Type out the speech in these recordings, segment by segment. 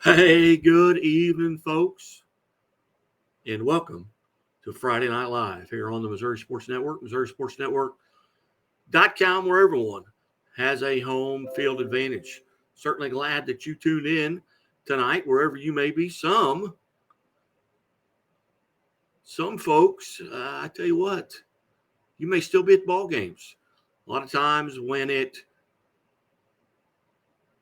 Hey, good evening, folks, and welcome to Friday Night Live here on the Missouri Sports Network, MissouriSportsNetwork.com, where everyone has a home field advantage. Certainly glad that you tuned in tonight, wherever you may be. Some folks, I tell you what, you may still be at ball games. A lot of times when it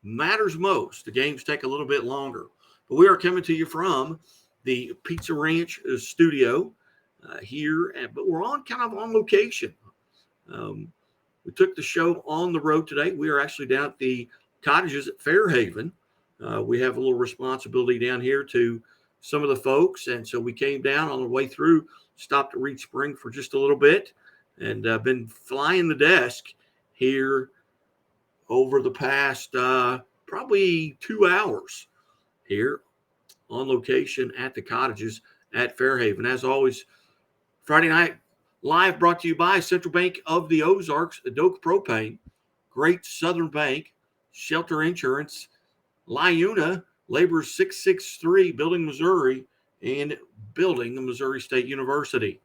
matters most, the games take a little bit longer. But we are coming to you from the Pizza Ranch studio but we're kind of on location. Um, we took the show on the road today. We are actually down at the cottages at Fairhaven. We have a little responsibility down here to some of the folks, and so we came down on the way through, stopped at Reed Spring for just a little bit, and been flying the desk here over the past probably 2 hours here on location at the cottages at Fairhaven. As always, Friday Night Live brought to you by Central Bank of the Ozarks, Adoka Propane, Great Southern Bank, Shelter Insurance, Liuna, Labor 663, Building Missouri, and Building the Missouri State University.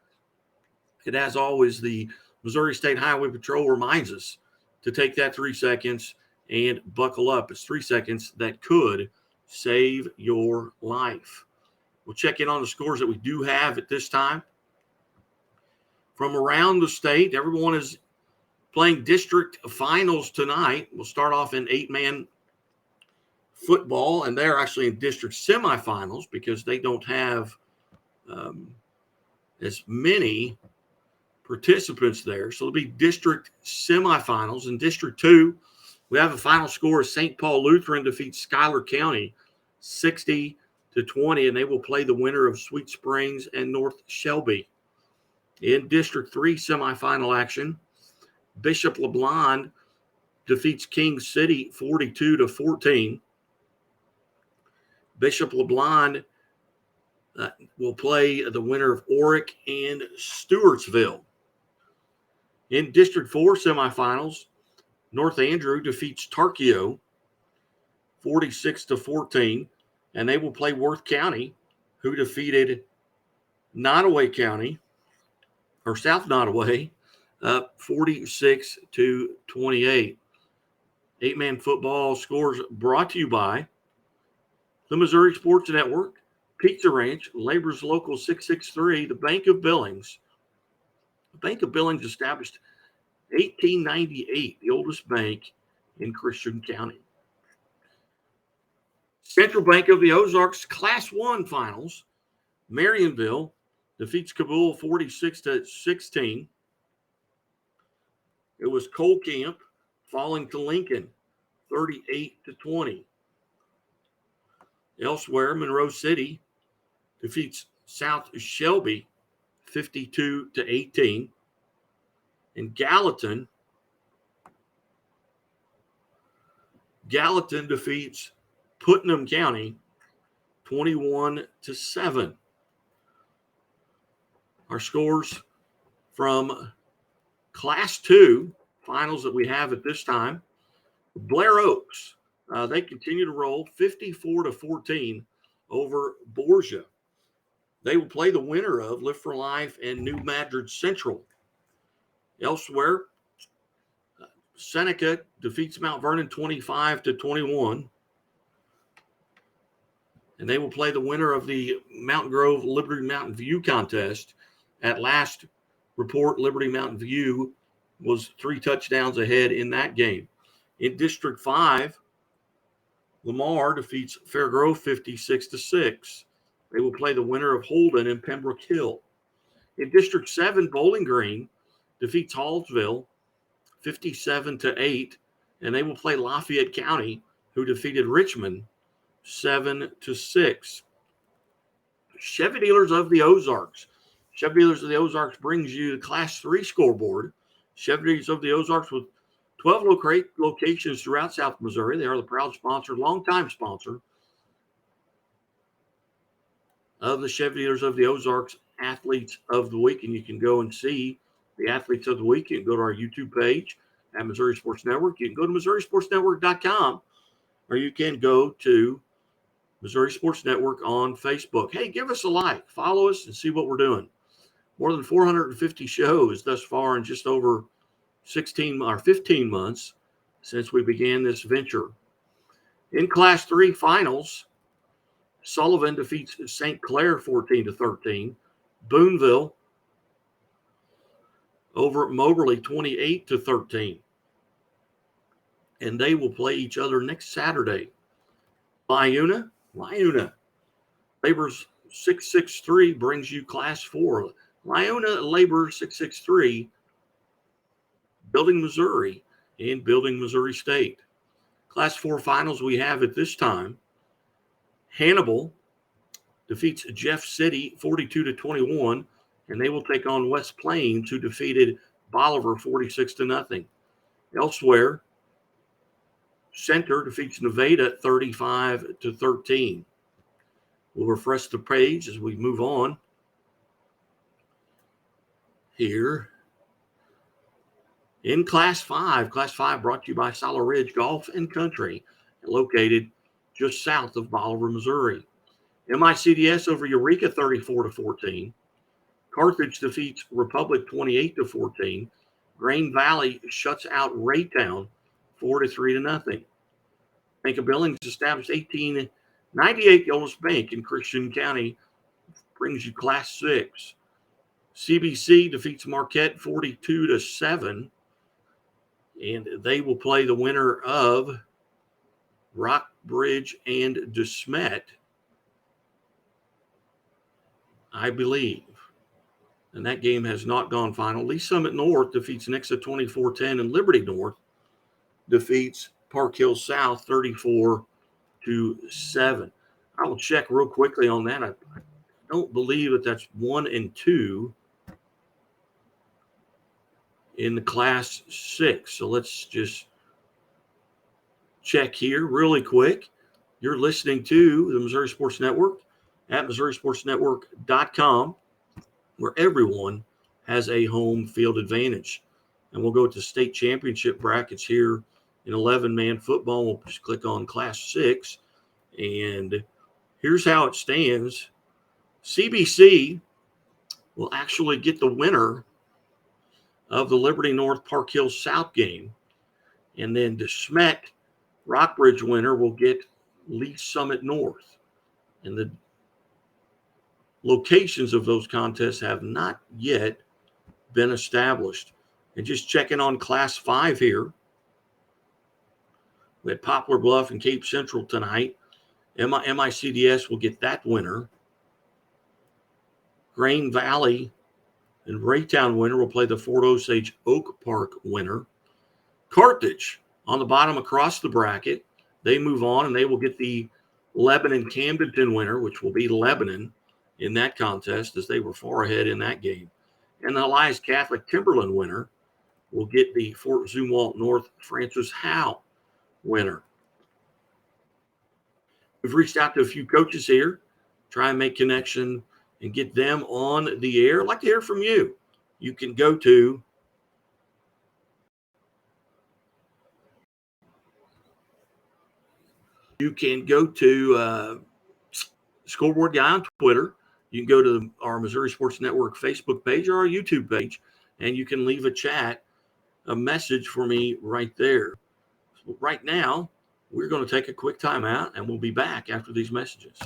And as always, the Missouri State Highway Patrol reminds us to take that 3 seconds and buckle up. It's 3 seconds that could save your life. We'll check in on the scores that we do have at this time. From around the state, everyone is playing district finals tonight. We'll start off in 8-man football, and they're actually in district semifinals because they don't have as many participants there. So it'll be district semifinals. In District 2, we have a final score of St. Paul Lutheran defeats Schuyler County 60-20, and they will play the winner of Sweet Springs and North Shelby. In District 3 semifinal action, Bishop LeBlond defeats King City 42-14. Bishop LeBlond will play the winner of Orick and Stewartsville. In District 4 semifinals, North Andrew defeats Tarkio 46-14, and they will play Worth County, who defeated Nottoway County, or South Nottoway, 46-28. 8-man football scores brought to you by the Missouri Sports Network, Pizza Ranch, Labor's Local 663, the Bank of Billings. The Bank of Billings established 1898, the oldest bank in Christian County. Central Bank of the Ozarks Class 1 finals. Marionville defeats Kabul 46-16. It was Cole Camp falling to Lincoln 38-20. Elsewhere, Monroe City defeats South Shelby 52-18. And Gallatin defeats Putnam County 21-7. Our scores from Class 2 finals that we have at this time. Blair Oaks, they continue to roll 54-14 over Borgia. They will play the winner of Lift for Life and New Madrid Central. Elsewhere, Seneca defeats Mount Vernon 25-21. And they will play the winner of the Mountain Grove Liberty Mountain View contest. At last report, Liberty Mountain View was 3 touchdowns ahead in that game. In District 5, Lamar defeats Fairgrove 56-6. They will play the winner of Holden and Pembroke Hill. In District 7, Bowling Green defeats Hallsville 57-8, and they will play Lafayette County, who defeated Richmond 7-6. Chevy Dealers of the Ozarks. Chevy Dealers of the Ozarks brings you the Class 3 scoreboard. Chevy Dealers of the Ozarks with 12 locations throughout South Missouri. They are the proud sponsor, longtime sponsor of the Chevy Dealers of the Ozarks Athletes of the Week. And you can go and see the Athletes of the Week. You can go to our YouTube page at Missouri Sports Network. You can go to MissouriSportsNetwork.com, or you can go to Missouri Sports Network on Facebook. Hey, give us a like, follow us, and see what we're doing. More than 450 shows thus far in just over 15 months since we began this venture. In Class 3 finals, Sullivan defeats St. Clair 14-13. Boonville over Moberly 28-13. And they will play each other next Saturday. Lyuna, Labor's 663 brings you Class 4. Lyuna Labor 663, Building Missouri and Building Missouri State. Class 4 finals we have at this time. Hannibal defeats Jeff City 42-21, and they will take on West Plains, who defeated Bolivar 46-0. Elsewhere, Center defeats Nevada 35-13. We'll refresh the page as we move on here. In Class 5 brought to you by Solid Ridge Golf and Country, located just south of Bolivar, Missouri. MICDS over Eureka 34-14. Carthage defeats Republic 28-14. Grain Valley shuts out Raytown 4-3-0. Bank of Billings established 1898. Oldest bank in Christian County brings you Class 6. CBC defeats Marquette 42-7, and they will play the winner of Rockbridge and DeSmet, I believe. And that game has not gone final. Lee Summit North defeats Nixa 24-10, and Liberty North defeats Park Hill South 34-7. I will check real quickly on that. I don't believe that that's 1 and 2 in the Class 6. So let's just check here really quick. You're listening to the Missouri Sports Network at MissouriSportsNetwork.com, where everyone has a home field advantage. And we'll go to state championship brackets here in 11-man football. We'll just click on Class 6. And here's how it stands. CBC will actually get the winner of the Liberty North Park Hill South game. And then DeSmet Rockbridge winner will get Lee Summit North. And the locations of those contests have not yet been established. And just checking on Class 5 here. We had Poplar Bluff and Cape Central tonight. MICDS will get that winner. Grain Valley and Raytown winner will play the Fort Osage Oak Park winner. Carthage on the bottom across the bracket. They move on, and they will get the Lebanon Camdenton winner, which will be Lebanon in that contest, as they were far ahead in that game. And the Elias Catholic Timberland winner will get the Fort Zumwalt North Francis Howe winner. We've reached out to a few coaches here, try and make connection and get them on the air. I'd like to hear from you. You can go to Scoreboard Guy on Twitter. You can go to our Missouri Sports Network Facebook page or our YouTube page, and you can leave a message for me right there. So right now, we're going to take a quick timeout, and we'll be back after these messages.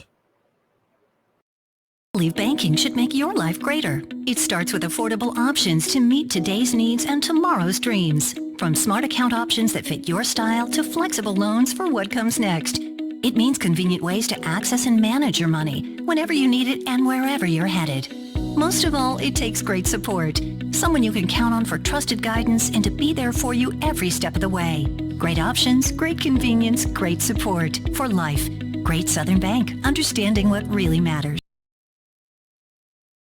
Banking should make your life greater. It starts with affordable options to meet today's needs and tomorrow's dreams. From smart account options that fit your style to flexible loans for what comes next. It means convenient ways to access and manage your money whenever you need it and wherever you're headed. Most of all, it takes great support. Someone you can count on for trusted guidance and to be there for you every step of the way. Great options, great convenience, great support for life. Great Southern Bank, understanding what really matters.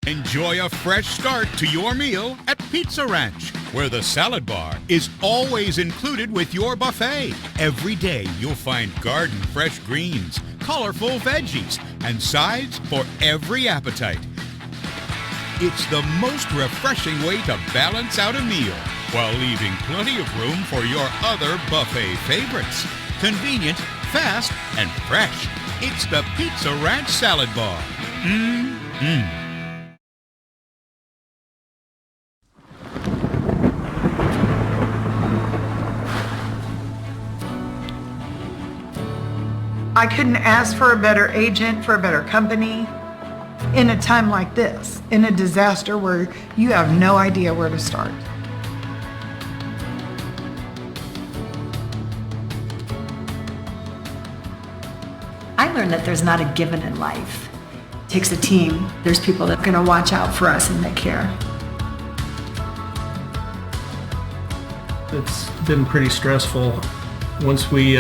Enjoy a fresh start to your meal at Pizza Ranch, where the salad bar is always included with your buffet. Every day you'll find garden fresh greens, colorful veggies, and sides for every appetite. It's the most refreshing way to balance out a meal while leaving plenty of room for your other buffet favorites. Convenient, fast and fresh. It's the Pizza Ranch Salad Bar. Mmm. I couldn't ask for a better agent, for a better company in a time like this, in a disaster where you have no idea where to start. I learned that there's not a given in life. It takes a team. There's people that are going to watch out for us and that care. It's been pretty stressful. Once we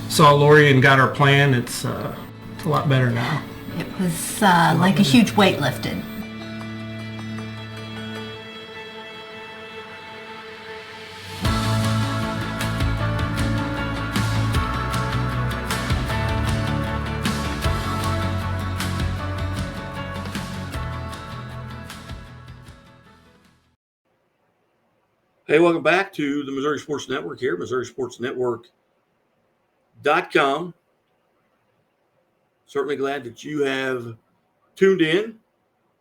saw Lori and got our plan, it's a lot better now. It was like a huge weight lifted. Hey, welcome back to the Missouri Sports Network here, MissouriSportsNetwork.com. Certainly glad that you have tuned in.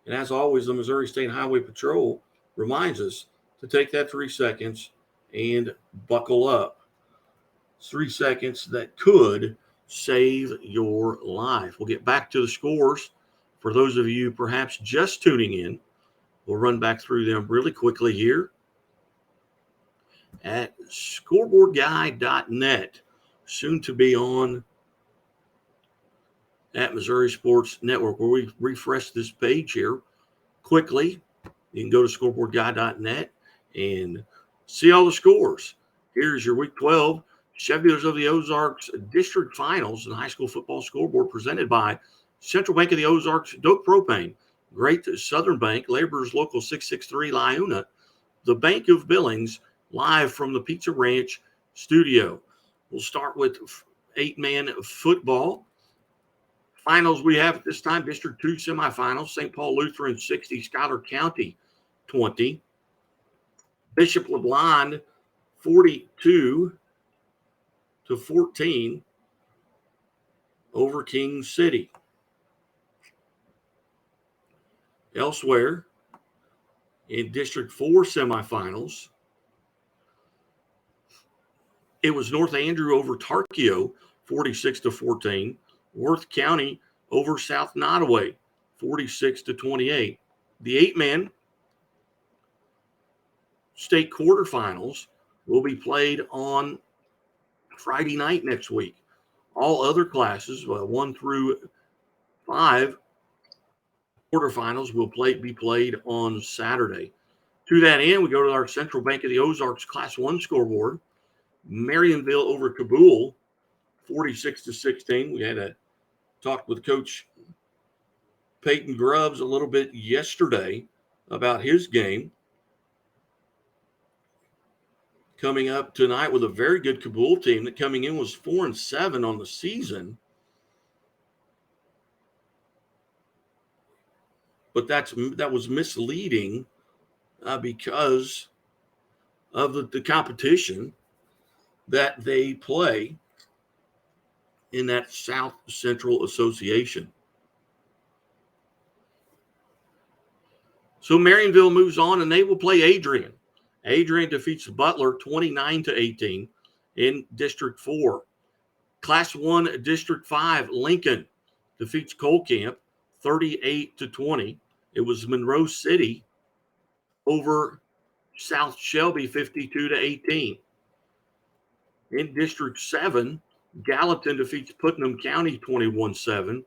And as always, the Missouri State Highway Patrol reminds us to take that 3 seconds and buckle up. It's 3 seconds that could save your life. We'll get back to the scores. For those of you perhaps just tuning in, we'll run back through them really quickly here at scoreboardguy.net, soon to be on at Missouri Sports Network, where we refresh this page here quickly. You can go to scoreboardguy.net and see all the scores. Here's your Week 12 Chevyos of the Ozarks District Finals and High School Football Scoreboard, presented by Central Bank of the Ozarks, Doak Propane, Great Southern Bank, Laborers Local 663 Liuna, the Bank of Billings, live from the Pizza Ranch studio. We'll start with 8-man football. Finals we have at this time, District 2 semifinals, St. Paul Lutheran 60, Schuyler County 20. Bishop LeBlond 42-14 over King City. Elsewhere, in District 4 semifinals, it was North Andrew over Tarkio, 46-14. Worth County over South Nottoway, 46-28. The 8-man state quarterfinals will be played on Friday night next week. All other classes, 1 through 5, quarterfinals will be played on Saturday. To that end, we go to our Central Bank of the Ozarks Class 1 scoreboard. Marionville over Kabul, 46-16. We had a talk with Coach Peyton Grubbs a little bit yesterday about his game. Coming up tonight with a very good Kabul team that coming in was 4-7 on the season. But that was misleading because of the competition that they play in that South Central Association. So Marionville moves on, and they will play Adrian. Adrian defeats Butler 29-18 in District 4. Class 1, District 5, Lincoln defeats Colcamp 38-20. It was Monroe City over South Shelby 52-18. In District 7, Gallatin defeats Putnam County 21-7,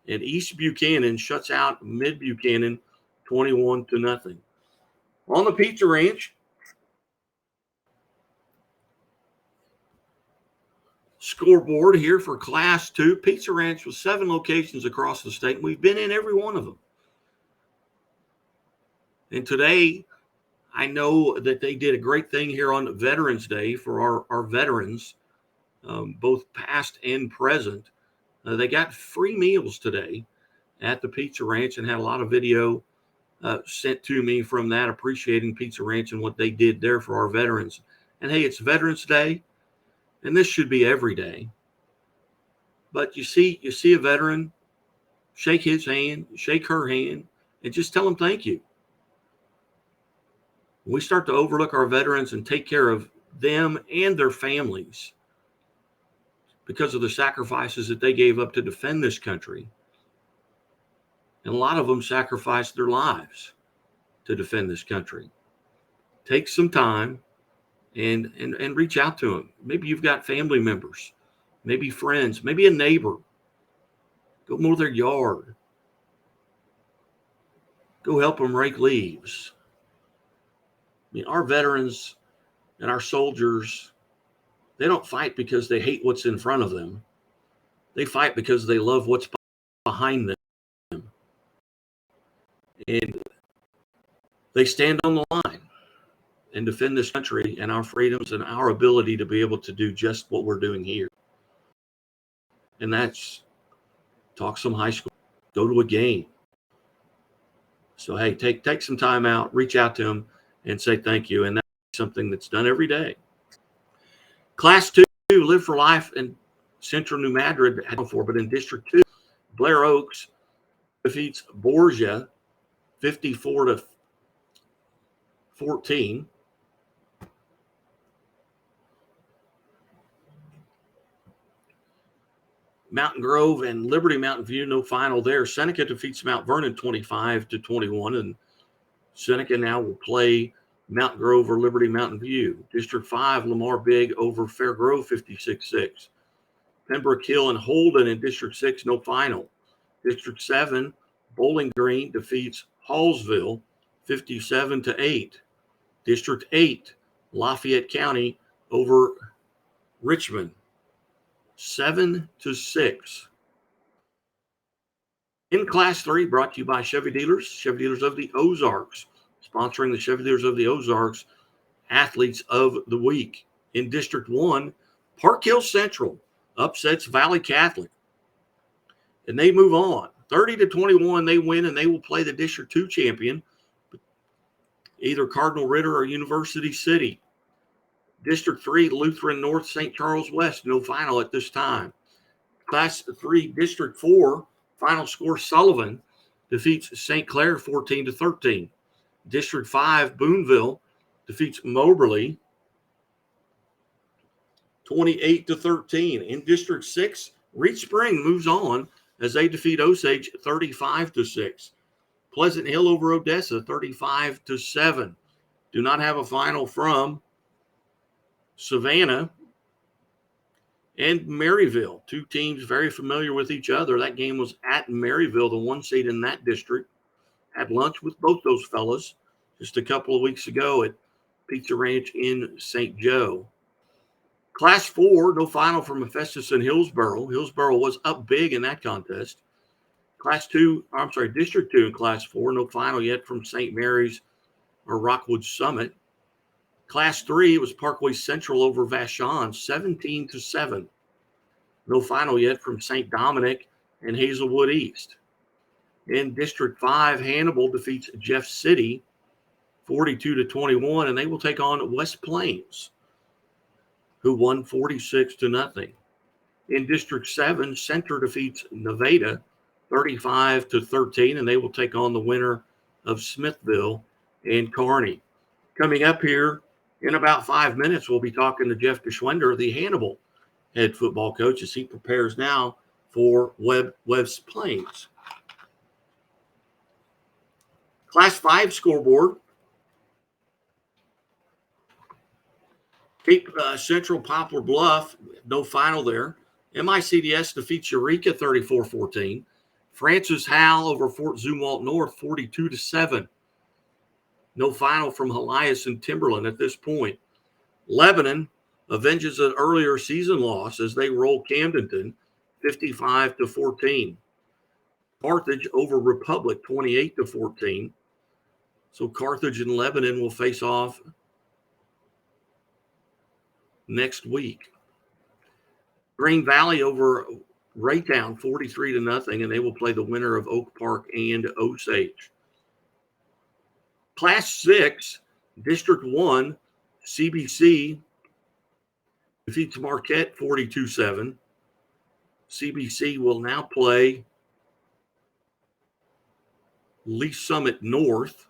and East Buchanan shuts out Mid Buchanan 21-0. On the Pizza Ranch, scoreboard here for Class 2. Pizza Ranch with 7 locations across the state, and we've been in every one of them. And today, I know that they did a great thing here on Veterans Day for our veterans, both past and present. They got free meals today at the Pizza Ranch and had a lot of video sent to me from that, appreciating Pizza Ranch and what they did there for our veterans. And hey, it's Veterans Day, and this should be every day. But you see a veteran, shake his hand, shake her hand, and just tell them thank you. We start to overlook our veterans and take care of them and their families because of the sacrifices that they gave up to defend this country. And a lot of them sacrificed their lives to defend this country. Take some time and reach out to them. Maybe you've got family members, maybe friends, maybe a neighbor. Go mow their yard. Go help them rake leaves. I mean, our veterans and our soldiers, they don't fight because they hate what's in front of them. They fight because they love what's behind them. And they stand on the line and defend this country and our freedoms and our ability to be able to do just what we're doing here. And that's talk some high school, go to a game. So, hey, take some time out, reach out to them and say thank you. And that's something that's done every day. Class 2, Live for Life in Central New Madrid, but in District 2, Blair Oaks defeats Borgia 54-14. Mountain Grove and Liberty Mountain View, no final there. Seneca defeats Mount Vernon 25-21, and Seneca now will play Mount Grove or Liberty Mountain View. District 5, Lamar Big over Fair Grove 56-6. Pembroke Hill and Holden in District 6, no final. District 7, Bowling Green defeats Hallsville 57-8. District 8, Lafayette County over Richmond 7-6. In Class 3, brought to you by Chevy Dealers of the Ozarks, sponsoring the Chevy Dealers of the Ozarks Athletes of the Week. In District 1, Park Hill Central upsets Valley Catholic, and they move on. 30-21, they win, and they will play the District 2 champion, either Cardinal Ritter or University City. District 3, Lutheran North, St. Charles West, no final at this time. Class 3, District 4, final score, Sullivan defeats St. Clair 14-13. District 5, Boonville defeats Moberly 28-13. In District 6, Reed Spring moves on as they defeat Osage 35-6. Pleasant Hill over Odessa 35-7. Do not have a final from Savannah and Maryville, two teams very familiar with each other. That game was at Maryville, the one seed in that district. Had lunch with both those fellas just a couple of weeks ago at Pizza Ranch in St. Joe. Class 4, no final from Hephaestus and Hillsboro. Hillsboro was up big in that contest. District 2 in Class 4, no final yet from St. Mary's or Rockwood Summit. Class 3, it was Parkway Central over Vashon, 17-7. No final yet from St. Dominic and Hazelwood East. In District 5, Hannibal defeats Jeff City 42-21, and they will take on West Plains, who won 46-0. In District 7, Center defeats Nevada 35-13, and they will take on the winner of Smithville and Kearney. Coming up here in about 5 minutes, we'll be talking to Jeff Geschwender, the Hannibal head football coach, as he prepares now for West Plains. Class 5 scoreboard. Cape Central Poplar Bluff, no final there. MICDS defeats Eureka 34-14. Francis Howell over Fort Zumwalt North 42-7. No final from Helias and Timberland at this point. Lebanon avenges an earlier season loss as they roll Camdenton 55-14. Carthage over Republic 28-14. So Carthage and Lebanon will face off next week. Green Valley over Raytown 43-0, and they will play the winner of Oak Park and Osage. Class 6, District 1, CBC defeats Marquette 42-7. CBC will now play Lee Summit North.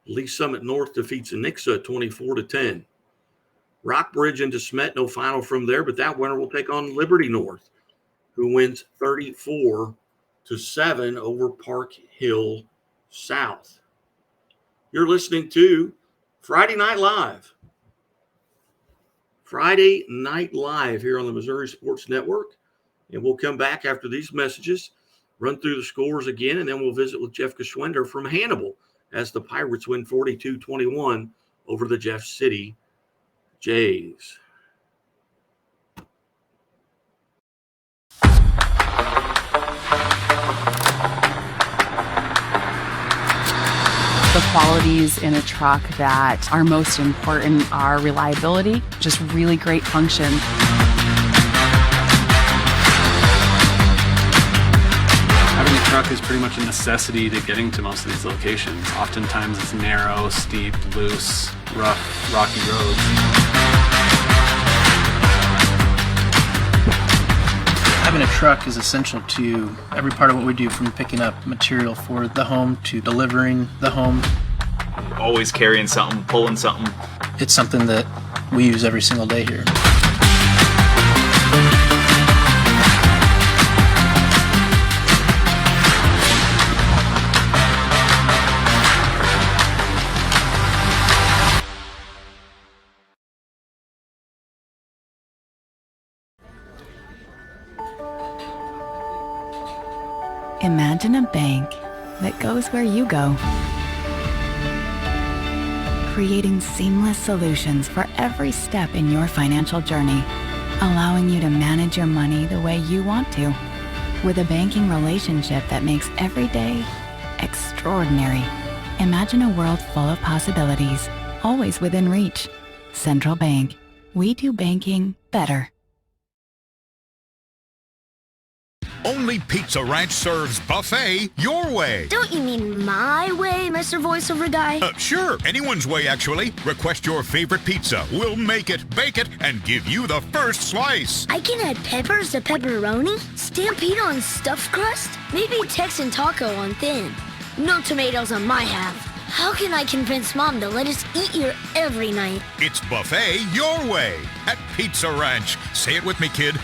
Lee Summit North defeats Anixa 24-10. Rockbridge and DeSmet, no final from there, but that winner will take on Liberty North, who wins 34-7 over Park Hill South. You're listening to Friday Night Live. Friday Night Live here on the Missouri Sports Network. And we'll come back after these messages, run through the scores again, and then we'll visit with Jeff Geschwender from Hannibal as the Pirates win 42-21 over the Jeff City Jays. The qualities in a truck that are most important are reliability, just really great function. Having a truck is pretty much a necessity to getting to most of these locations. Oftentimes it's narrow, steep, loose, rough, rocky roads. Having a truck is essential to every part of what we do, from picking up material for the home to delivering the home. Always carrying something, pulling something. It's something that we use every single day here. Imagine a bank that goes where you go, creating seamless solutions for every step in your financial journey, allowing you to manage your money the way you want to, with a banking relationship that makes every day extraordinary. Imagine a world full of possibilities, always within reach. Central Bank. We do banking better. Only Pizza Ranch serves buffet your way. Don't you mean my way, Mr. Voiceover Guy? Sure, anyone's way, actually. Request your favorite pizza. We'll make it, bake it, and give you the first slice. I can add peppers to pepperoni, Stampede on stuffed crust, maybe Texan taco on thin. No tomatoes on my half. How can I convince Mom to let us eat here every night? It's buffet your way at Pizza Ranch. Say it with me, kid.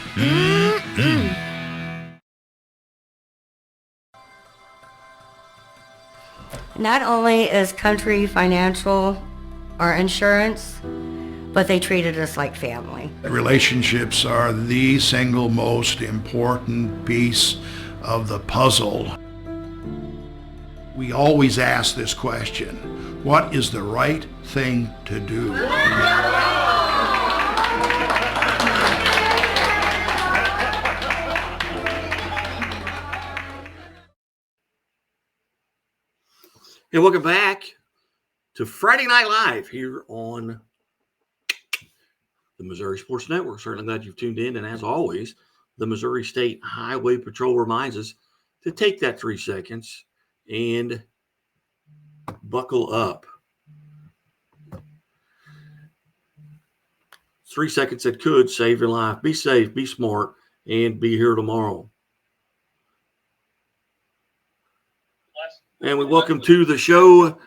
Not only is Country Financial our insurance, but they treated us like family. Relationships are the single most important piece of the puzzle. We always ask this question: what is the right thing to do? And welcome back to Friday Night Live here on the Missouri Sports Network. Certainly glad you've tuned in. And as always, the Missouri State Highway Patrol reminds us to take that 3 seconds and buckle up. 3 seconds that could save your life. Be safe, be smart, and be here tomorrow. And we welcome to the show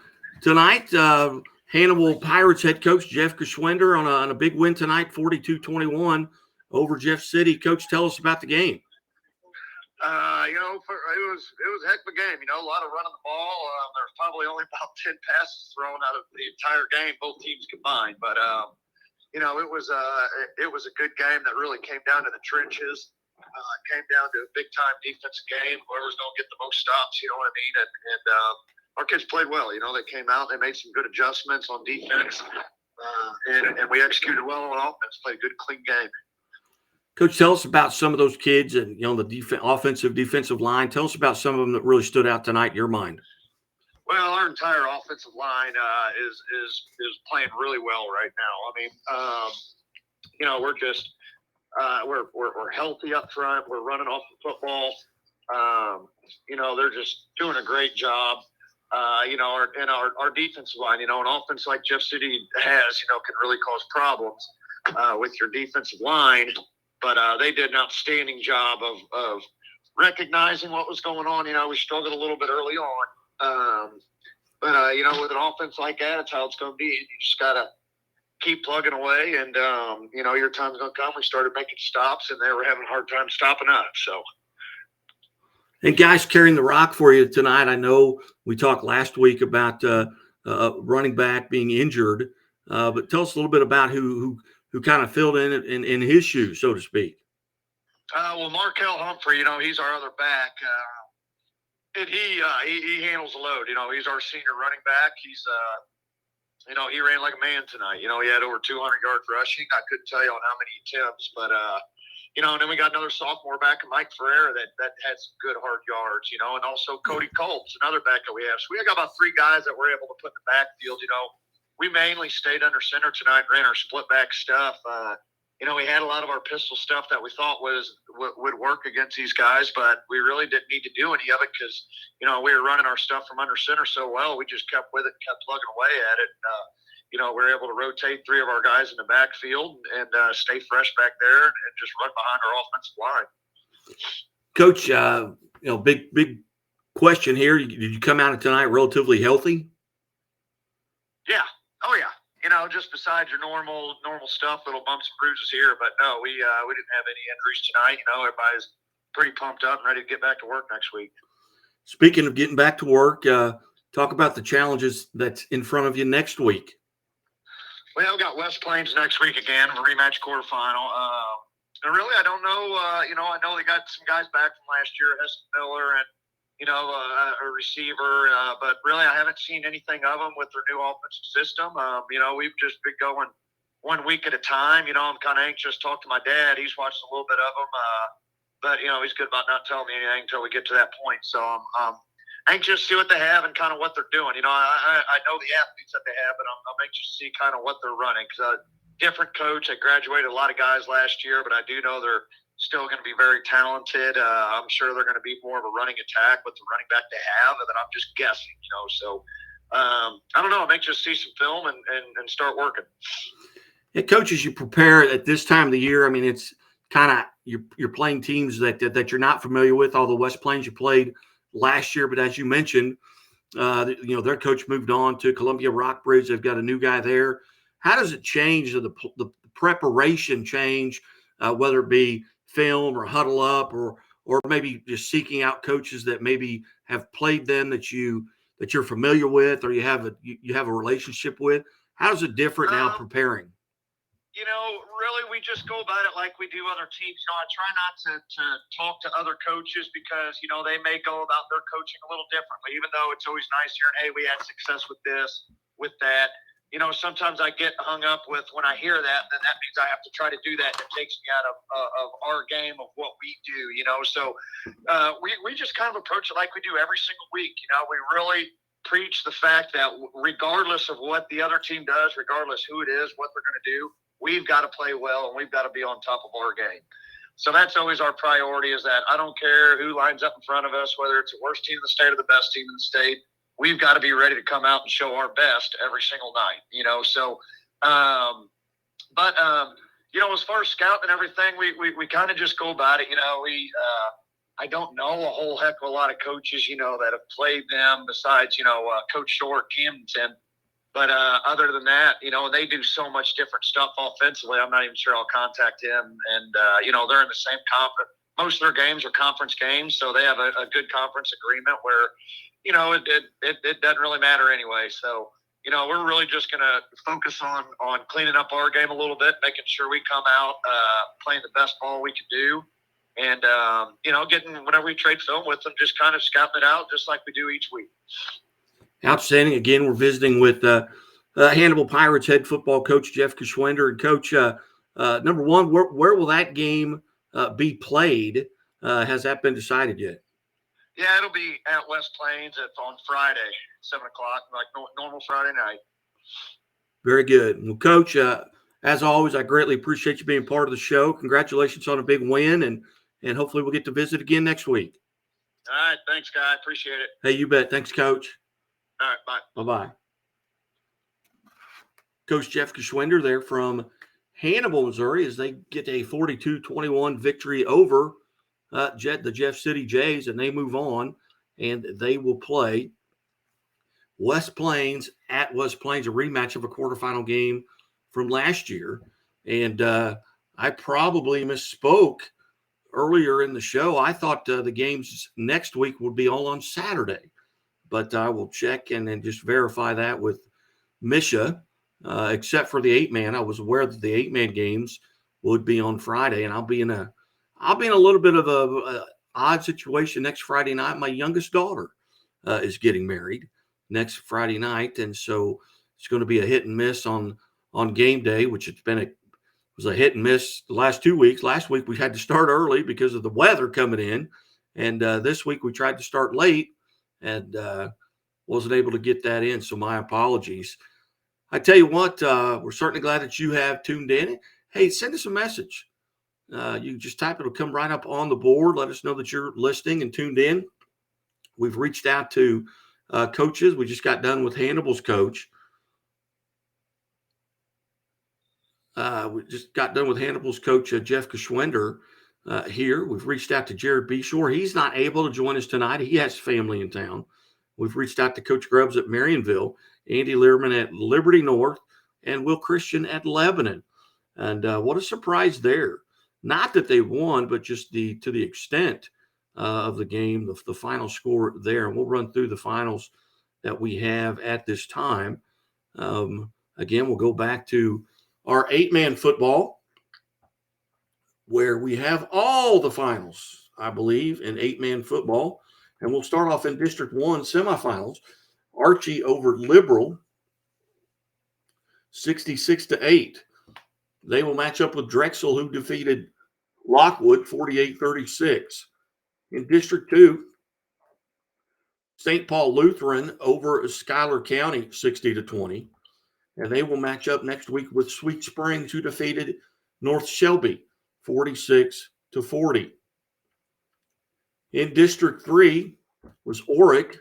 tonight Hannibal Pirates head coach Jeff Geschwender on a big win tonight, 42-21 over Jeff City. Coach, tell us about the game. It was a heck of a game. A lot of running the ball. There's probably only about 10 passes thrown out of the entire game, both teams combined. But it was a good game that really came down to the trenches. Came down to a big-time defensive game. Whoever's going to get the most stops, you know what I mean? And our kids played well. They came out. They made some good adjustments on defense. And we executed well on offense, played a good, clean game. Coach, tell us about some of those kids and, the offensive, defensive line. Tell us about some of them that really stood out tonight in your mind. Well, our entire offensive line is playing really well right now. We're just – we're healthy up front. We're running off the football. They're just doing a great job. Our defensive line, an offense like Jeff City has, can really cause problems with your defensive line. but they did an outstanding job of recognizing what was going on. We struggled a little bit early on. But with an offense like that, it's how it's going to be. You just got to keep plugging away, and, your time's going to come. We started making stops, and they were having a hard time stopping us. So, And guys carrying the rock for you tonight. I know we talked last week about running back being injured, but tell us a little bit about who kind of filled in his shoes, so to speak. Well, Markel Humphrey, he's our other back, and he handles the load. He's our senior running back. He's he ran like a man tonight. He had over 200 yards rushing. I couldn't tell you on how many attempts, but and then we got another sophomore back, Mike Ferreira, that had some good hard yards. And also Cody Colts, another back that we have. So we got about 3 guys that we're able to put in the backfield. We mainly stayed under center tonight and ran our split back stuff. We had a lot of our pistol stuff that we thought would work against these guys, but we really didn't need to do any of it because, we were running our stuff from under center so well. We just kept with it, kept plugging away at it. We were able to rotate 3 of our guys in the backfield and stay fresh back there and just run behind our offensive line. Coach, big question here. Did you come out of tonight relatively healthy? Yeah. Oh, yeah. Just besides your normal stuff, little bumps and bruises here. But no, we didn't have any injuries tonight. Everybody's pretty pumped up and ready to get back to work next week. Speaking of getting back to work, talk about the challenges that's in front of you next week. Well, we got West Plains next week again, a rematch quarterfinal. And really, I don't know. I know they got some guys back from last year, Heston Miller and a receiver, but really I haven't seen anything of them with their new offensive system. We've just been going 1 week at a time. I'm kind of anxious to talk to my dad. He's watched a little bit of them, but he's good about not telling me anything until we get to that point. So I'm anxious to see what they have and kind of what they're doing. I know the athletes that they have, but I'm anxious to see kind of what they're running because different coach. I graduated a lot of guys last year, but I do know they're still going to be very talented. I'm sure they're going to be more of a running attack with the running back they have, and then I'm just guessing, So I don't know. I'm anxious to see some film and start working. Yeah, Coach, as you prepare at this time of the year, I mean, it's kind of you're playing teams that you're not familiar with. Although West Plains you played last year, but as you mentioned, their coach moved on to Columbia Rockbridge. They've got a new guy there. How does it change the preparation change, whether it be film or huddle up or maybe just seeking out coaches that maybe have played them that you're familiar with or you have a relationship with? How is it different now preparing? Really we just go about it like we do other teams. I try not to talk to other coaches because, they may go about their coaching a little differently, even though it's always nice hearing, hey, we had success with this, with that. Sometimes I get hung up with when I hear that, then that means I have to try to do that. And it takes me out of our game of what we do, So we just kind of approach it like we do every single week. We really preach the fact that regardless of what the other team does, regardless who it is, what they're going to do, we've got to play well and we've got to be on top of our game. So that's always our priority is that I don't care who lines up in front of us, whether it's the worst team in the state or the best team in the state. We've got to be ready to come out and show our best every single night, So, as far as scouting and everything, we kind of just go about it. I don't know a whole heck of a lot of coaches, that have played them besides, Coach Short, Camden. But other than that, they do so much different stuff offensively. I'm not even sure I'll contact him. And, they're in the same conference. Most of their games are conference games, so they have a good conference agreement where, it doesn't really matter anyway. So, we're really just going to focus on cleaning up our game a little bit, making sure we come out playing the best ball we can do. And, getting whenever we trade film with them, just kind of scouting it out just like we do each week. Outstanding. Again, we're visiting with Hannibal Pirates head football coach Jeff Geschwender. And Coach, number one, where will that game be played? Has that been decided yet? Yeah, it'll be at West Plains. It's on Friday, 7 o'clock, like normal Friday night. Very good. Well, Coach, as always, I greatly appreciate you being part of the show. Congratulations on a big win, and hopefully we'll get to visit again next week. All right. Thanks, Guy. Appreciate it. Hey, you bet. Thanks, Coach. All right. Bye. Bye-bye. Coach Jeff Geschwender there from Hannibal, Missouri, as they get a 42-21 victory over the Jeff City Jays, and they move on, and they will play West Plains at West Plains, a rematch of a quarterfinal game from last year. And I probably misspoke earlier in the show. I thought the games next week would be all on Saturday, but I will check and then just verify that with Misha. Except for the 8-man, I was aware that the 8-man games would be on Friday, and I'll be in a little bit of a odd situation next Friday night. My youngest daughter is getting married next Friday night, and so it's going to be a hit and miss on game day, which was a hit and miss the last 2 weeks. Last week we had to start early because of the weather coming in, and this week we tried to start late and wasn't able to get that in. So my apologies. I tell you what, we're certainly glad that you have tuned in. Hey, send us a message. You just type it; it'll come right up on the board. Let us know that you're listening and tuned in. We've reached out to coaches. We just got done with Hannibal's coach. We just got done with Hannibal's coach, Jeff Geschwender, here. We've reached out to Jared Beshore. He's not able to join us tonight. He has family in town. We've reached out to Coach Grubbs at Marionville, Andy Learman at Liberty North, and Will Christian at Lebanon. And what a surprise there. Not that they won, but just to the extent of the game, the final score there. And we'll run through the finals that we have at this time. Again, we'll go back to our 8-man football, where we have all the finals, I believe, in 8-man football. And we'll start off in District 1 semifinals. Archie over Liberal, 66-8. They will match up with Drexel, who defeated Lockwood 48-36. In District 2, St. Paul Lutheran over Schuyler County 60-20. And they will match up next week with Sweet Springs, who defeated North Shelby 46-40. In District 3 was Oric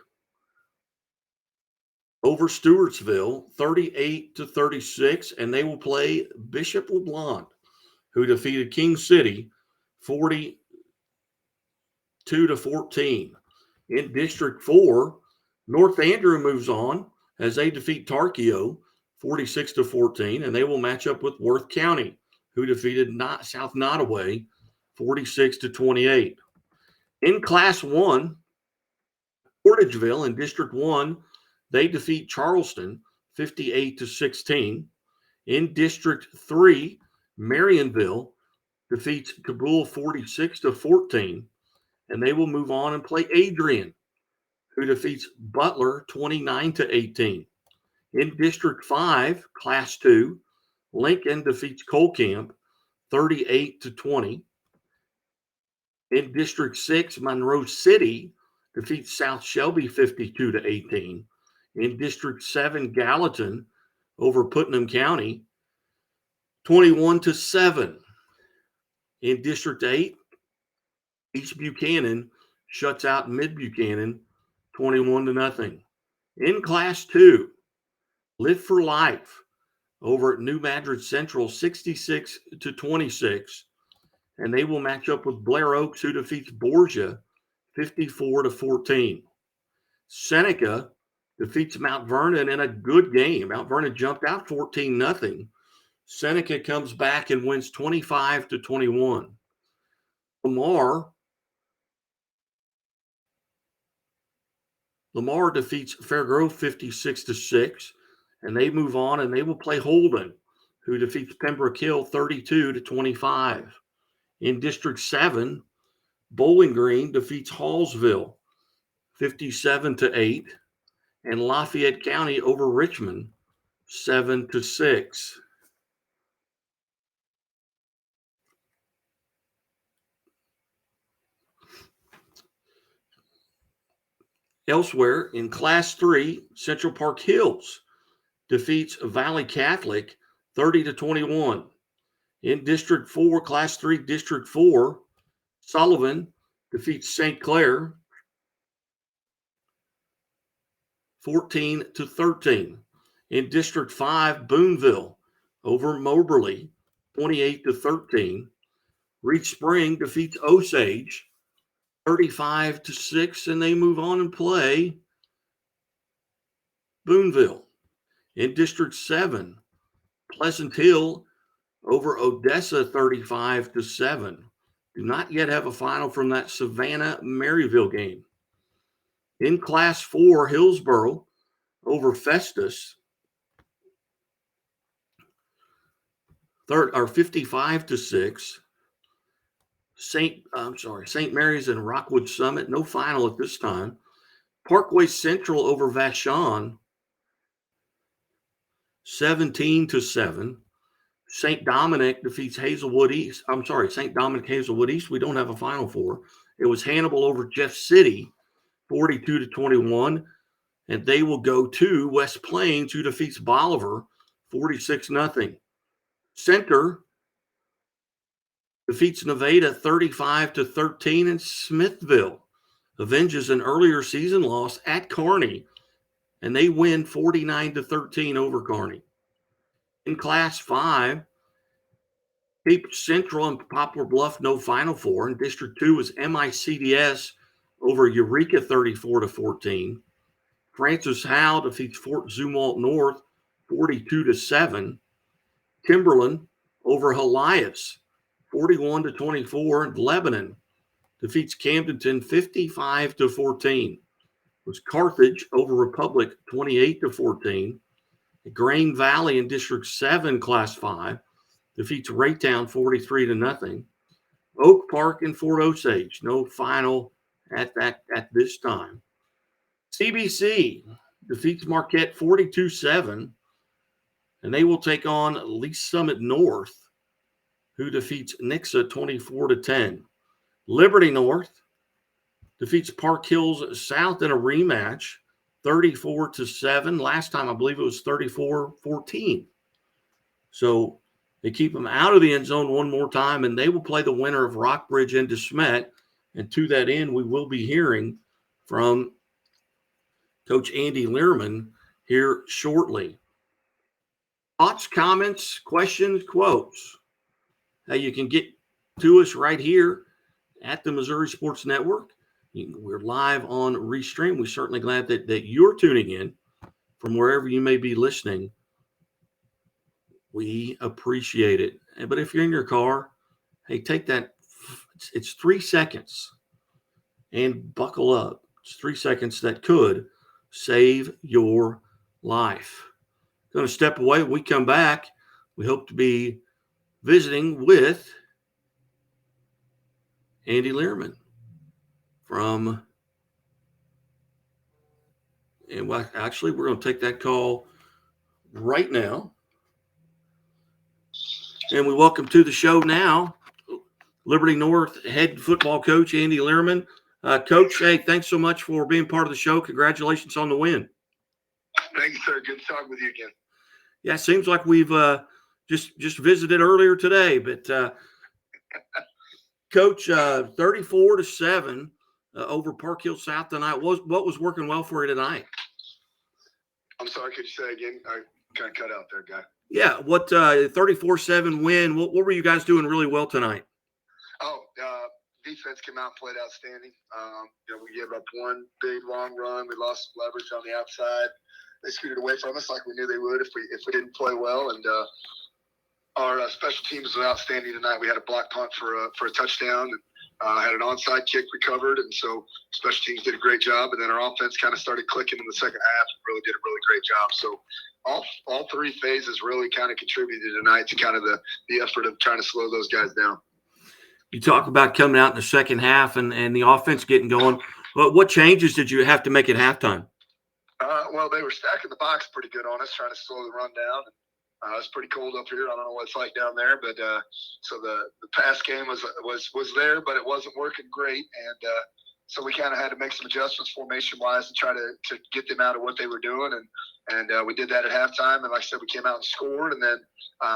over Stewartsville 38-36, and they will play Bishop LeBlanc, who defeated King City 42-14. In District 4, North Andrew moves on as they defeat Tarkio 46-14, and they will match up with Worth County, who defeated South Nottoway 46-28. In Class 1, Portageville in District 1, they defeat Charleston 58-16. In District 3, Marionville defeats Kabul 46-14, and they will move on and play Adrian, who defeats Butler 29-18. In District 5, Class 2, Lincoln defeats Colcamp 38-20. In District 6, Monroe City defeats South Shelby 52-18. In District 7, Gallatin over Putnam County 21-7. In District 8, East Buchanan shuts out Mid Buchanan 21-0. In Class 2, Live for Life over at New Madrid Central 66-26. And they will match up with Blair Oaks, who defeats Borgia 54-14. Seneca defeats Mount Vernon in a good game. Mount Vernon jumped out 14-0. Seneca comes back and wins 25-21. Lamar defeats Fairgrove 56-6, and they move on and they will play Holden, who defeats Pembroke Hill 32-25. In District 7, Bowling Green defeats Hallsville 57-8, and Lafayette County over Richmond 7-6. Elsewhere, in Class 3, Central Park Hills defeats Valley Catholic 30-21. In District 4, Class 3, District 4, Sullivan defeats St. Clair 14-13. In District 5, Boonville over Moberly 28-13. Reach Spring defeats Osage 35-6, and they move on and play Boonville. In District 7, Pleasant Hill over Odessa 35-7. Do not yet have a final from that Savannah-Maryville game. In Class 4, Hillsboro over Festus 55-6. St. Mary's and Rockwood Summit, no final at this time. Parkway Central over Vashon 17-7. St. Dominic defeats Hazelwood East. St. Dominic Hazelwood East. We don't have a final for. It was Hannibal over Jeff City 42-21. And they will go to West Plains, who defeats Bolivar 46-0. Center defeats Nevada 35-13, and Smithville avenges an earlier season loss at Kearney, and they win 49-13 over Kearney. In Class 5, Cape Central and Poplar Bluff no final for. In District 2 is MICDS over Eureka 34-14. Francis Howe defeats Fort Zumwalt North 42-7. Timberland over Helias 41-24. And Lebanon defeats Camdenton 55-14. It was Carthage over Republic 28-14. Grain Valley in District 7 Class 5 defeats Raytown 43-0. Oak Park and Fort Osage, no final at this time. CBC defeats Marquette 42-7, and they will take on Lee Summit North, who defeats Nixa 24-10. Liberty North defeats Park Hills South in a rematch 34-7. Last time, I believe it was 34-14. So they keep them out of the end zone one more time, and they will play the winner of Rockbridge and DeSmet. And to that end, we will be hearing from Coach Andy Learman here shortly. Thoughts, comments, questions, quotes. You can get to us right here at the Missouri Sports Network. We're live on Restream. We're certainly glad that you're tuning in from wherever you may be listening. We appreciate it. But if you're in your car, hey, take that. It's 3 seconds and buckle up. It's 3 seconds that could save your life. Going to step away. When we come back, we hope to be visiting with Andy Learman from, and actually we're going to take that call right now. And we welcome to the show now Liberty North head football coach Andy Learman. Coach, hey, thanks so much for being part of the show. Congratulations on the win. Thank you, sir. Good to talk with you again. Yeah, it seems like we've just visited earlier today, but Coach, 34-7 over Park Hill South tonight. What was working well for you tonight? I'm sorry, could you say again? I kind of cut out there, guy. Yeah, 34-7 win. What were you guys doing really well tonight? Defense came out and played outstanding. We gave up one big long run. We lost some leverage on the outside. They scooted away from us like we knew they would if we didn't play well. And our special teams was outstanding tonight. We had a block punt for a touchdown. And, had an onside kick recovered, and so special teams did a great job. And then our offense kind of started clicking in the second half and really did a really great job. So all three phases really kind of contributed tonight to kind of the effort of trying to slow those guys down. You talk about coming out in the second half and the offense getting going. What changes did you have to make at halftime? Well, they were stacking the box pretty good on us, trying to slow the run down. It's pretty cold up here. I don't know what it's like down there, but so the pass game was there, but it wasn't working great, and so we kind of had to make some adjustments formation-wise to try to get them out of what they were doing, and we did that at halftime. And like I said, we came out and scored, and then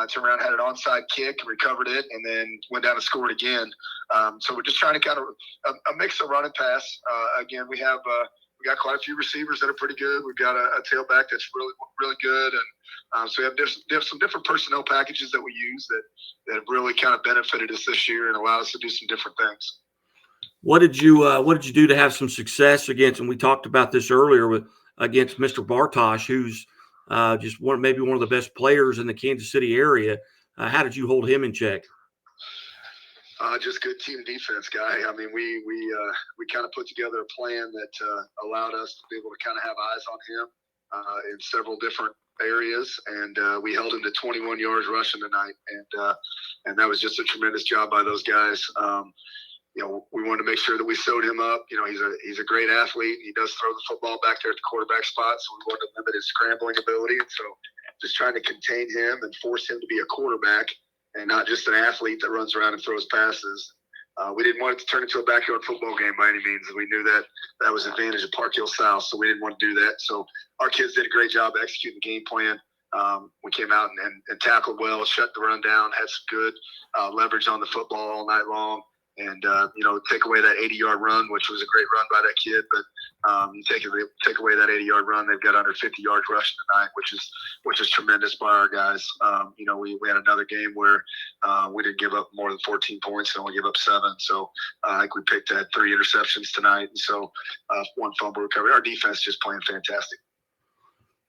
turned around, had an onside kick, recovered it, and then went down and scored again. So we're just trying to kind of a mix of run and pass. Again, we have we got quite a few receivers that are pretty good. We've got a tailback that's really, really good. And so we have some different personnel packages that we use that have really kind of benefited us this year and allowed us to do some different things. What did you do to have some success against? And we talked about this earlier against Mr. Bartosh, who's just maybe one of the best players in the Kansas City area. How did you hold him in check? Just good team defense, guy. I mean, we kind of put together a plan that allowed us to be able to kind of have eyes on him in several different areas, and we held him to 21 yards rushing tonight, and that was just a tremendous job by those guys. We wanted to make sure that we sewed him up. He's a great athlete. He does throw the football back there at the quarterback spot, so we wanted to limit his scrambling ability. And so just trying to contain him and force him to be a quarterback and not just an athlete that runs around and throws passes. We didn't want it to turn into a backyard football game by any means. We knew that was an advantage of Park Hill South, so we didn't want to do that. So our kids did a great job executing the game plan. We came out and tackled well, shut the run down, had some good leverage on the football all night long. And, take away that 80-yard run, which was a great run by that kid. But you take away that 80-yard run, they've got under 50 yards rushing tonight, which is tremendous by our guys. We had another game where we didn't give up more than 14 points and only give up 7. So I think we had 3 interceptions tonight. And so 1 fumble recovery. Our defense just playing fantastic.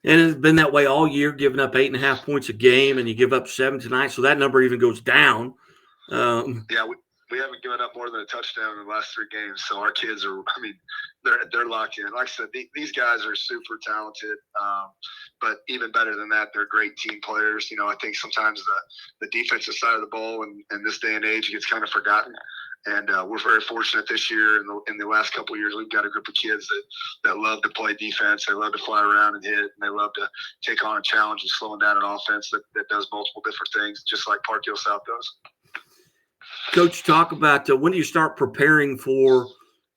And it's been that way all year, giving up 8.5 points a game, and you give up 7 tonight. So that number even goes down. We haven't given up more than a touchdown in the last 3 games. So our kids they're locked in. Like I said, these guys are super talented. But even better than that, they're great team players. I think sometimes the defensive side of the ball in this day and age gets kind of forgotten. And we're very fortunate this year. In the last couple of years, we've got a group of kids that love to play defense. They love to fly around and hit, and they love to take on a challenge and slowing down an offense that does multiple different things, just like Park Hill South does. Coach, talk about when do you start preparing for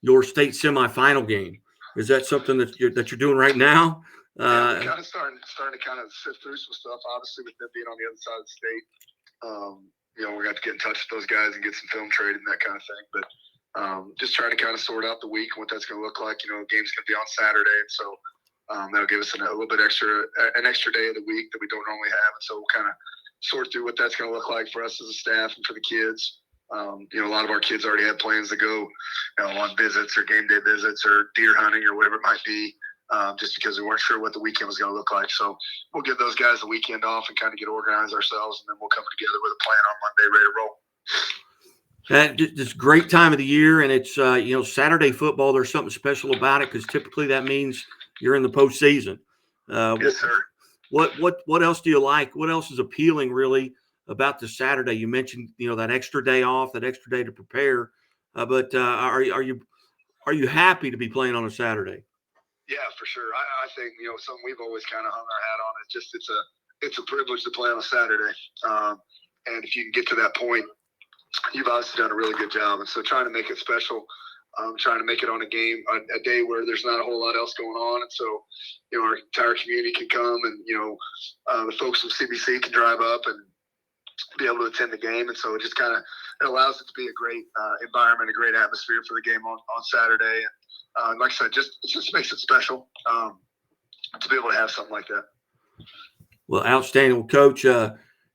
your state semifinal game? Is that something that you're doing right now? We're kind of starting to kind of sift through some stuff. Obviously, with them being on the other side of the state, we're going to have to get in touch with those guys and get some film trade and that kind of thing. But just trying to kind of sort out the week and what that's going to look like. The game's going to be on Saturday, and so that'll give us a little bit an extra day of the week that we don't normally have. And so we'll kind of sort through what that's going to look like for us as a staff and for the kids. A lot of our kids already have plans to go on visits or game day visits or deer hunting or whatever it might be, just because we weren't sure what the weekend was going to look like. So we'll give those guys the weekend off and kind of get organized ourselves, and then we'll come together with a plan on Monday, ready to roll. It's a great time of the year, and it's Saturday football. There's something special about it because typically that means you're in the postseason. Yes, sir. What else do you like? What else is appealing really about the Saturday? You mentioned that extra day off, that extra day to prepare, but are you happy to be playing on a Saturday? Yeah, for sure. I think something we've always kind of hung our hat on. It's a privilege to play on a Saturday, and if you can get to that point, you've obviously done a really good job. And so trying to make it special, trying to make it on a day where there's not a whole lot else going on, and so our entire community can come, and the folks from CBC can drive up and be able to attend the game. And so it just it allows it to be a great environment, a great atmosphere for the game on Saturday. And like I said, it just makes it special to be able to have something like that. Well, outstanding. Well, Coach,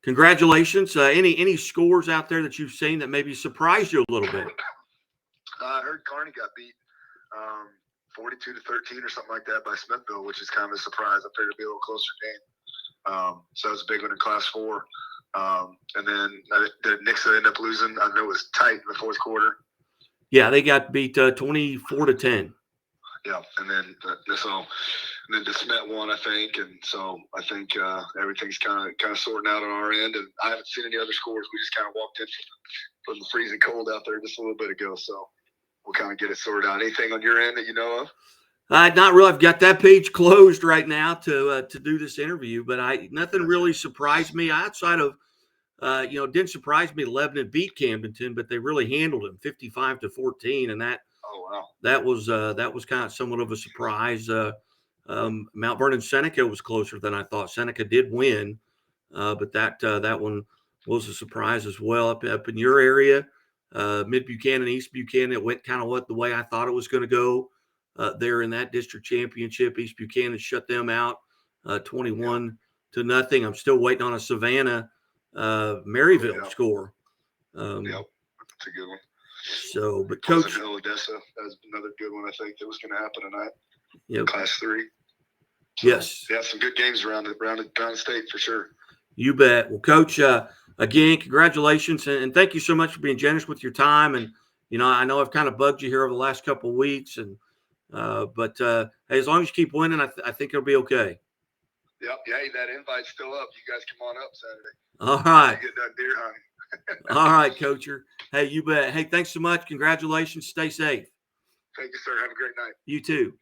congratulations. Any scores out there that you've seen that maybe surprised you a little bit? I heard Kearney got beat 42-13 or something like that by Smithville, which is kind of a surprise. I figured it'd be a little closer game. So it was a big one in Class 4. And then did Nixa end up losing? I know it was tight in the fourth quarter. Yeah, they got beat 24-10. Yeah, and then DeSmet won, I think, and so I think everything's kind of sorting out on our end. And I haven't seen any other scores. We just kind of walked in from the freezing cold out there just a little bit ago, so we'll kind of get it sorted out. Anything on your end that you know of? Not really. I've got that page closed right now to do this interview, but nothing really surprised me outside of it didn't surprise me Lebanon beat Camdenton, but they really handled them 55-14, and that was kind of somewhat of a surprise. Mount Vernon Seneca was closer than I thought. Seneca did win, but that one was a surprise as well. Up in your area, Mid Buchanan, East Buchanan, it went kind of the way I thought it was going to go. there in that district championship. East Buchanan shut them out 21-0. I'm still waiting on a Savannah Maryville score. Yep, that's a good one. So, but Coach, Odessa, that's another good one. I think that was going to happen tonight. Yep. Class 3. So, yes, yeah, some good games around the state for sure. You bet. Well, Coach, again, congratulations, and thank you so much for being generous with your time. And I know I've kind of bugged you here over the last couple of weeks, and but hey, as long as you keep winning, I think it'll be okay. Yep. Yeah, that invite's still up. You guys come on up Saturday. All right. Get that deer hunting. All right, Coacher. Hey, you bet. Hey, thanks so much. Congratulations. Stay safe. Thank you, sir. Have a great night. You too.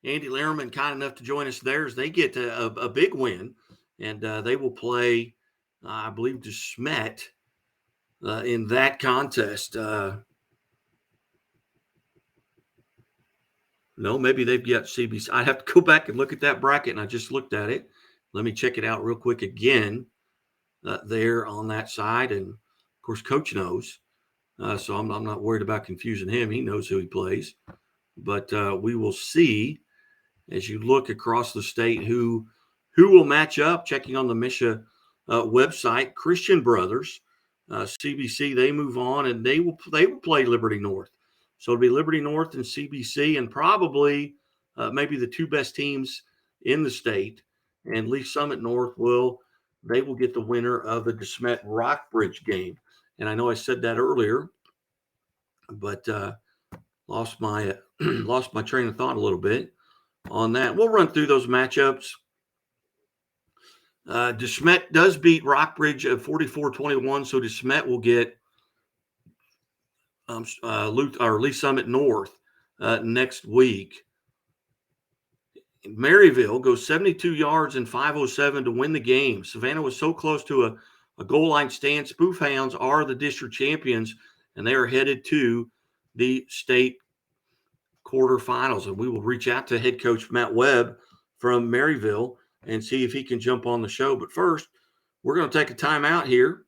Andy Lehrman, kind enough to join us there as they get a big win, and they will play, I believe, DeSmet in that contest. No, maybe they've got CBC. I have to go back and look at that bracket, and I just looked at it. Let me check it out real quick again there on that side. And, of course, Coach knows, so I'm not worried about confusing him. He knows who he plays. But we will see as you look across the state who will match up. Checking on the Misha website, Christian Brothers, CBC, they move on, and they will play Liberty North. So it'll be Liberty North and CBC, and probably maybe the two best teams in the state. And Lee Summit North will get the winner of the DeSmet Rockbridge game. And I know I said that earlier, but lost my train of thought a little bit on that. We'll run through those matchups. DeSmet does beat Rockbridge at 44-21, so DeSmet will get Lee Summit North next week. Maryville goes 72 yards and 5:07 to win the game. Savannah was so close to a goal line stand. Spoof Hounds are the district champions, and they are headed to the state quarterfinals. And we will reach out to head coach Matt Webb from Maryville and see if he can jump on the show. But first, we're going to take a timeout here.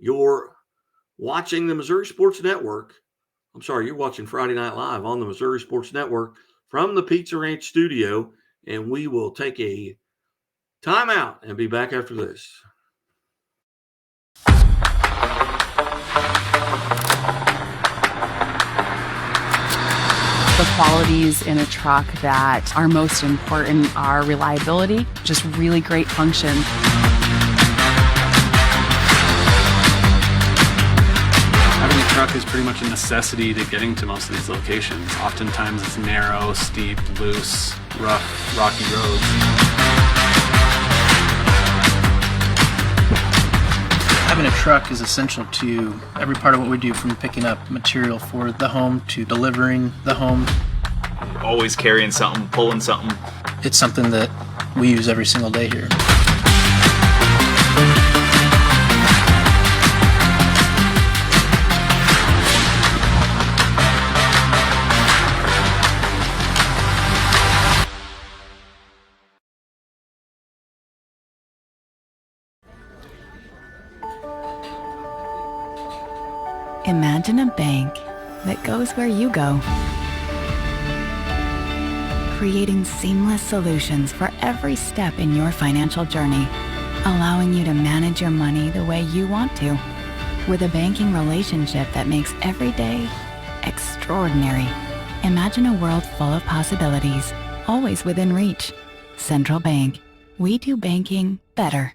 You're watching the Missouri Sports Network. I'm sorry, you're watching Friday Night Live on the Missouri Sports Network from the Pizza Ranch studio, and we will take a timeout and be back after this. The qualities in a truck that are most important are reliability, just really great function. Having a truck is pretty much a necessity to getting to most of these locations. Oftentimes it's narrow, steep, loose, rough, rocky roads. Having a truck is essential to every part of what we do, from picking up material for the home to delivering the home. Always carrying something, pulling something. It's something that we use every single day here. Imagine a bank that goes where you go, creating seamless solutions for every step in your financial journey, allowing you to manage your money the way you want to, with a banking relationship that makes every day extraordinary. Imagine a world full of possibilities, always within reach. Central Bank. We do banking better.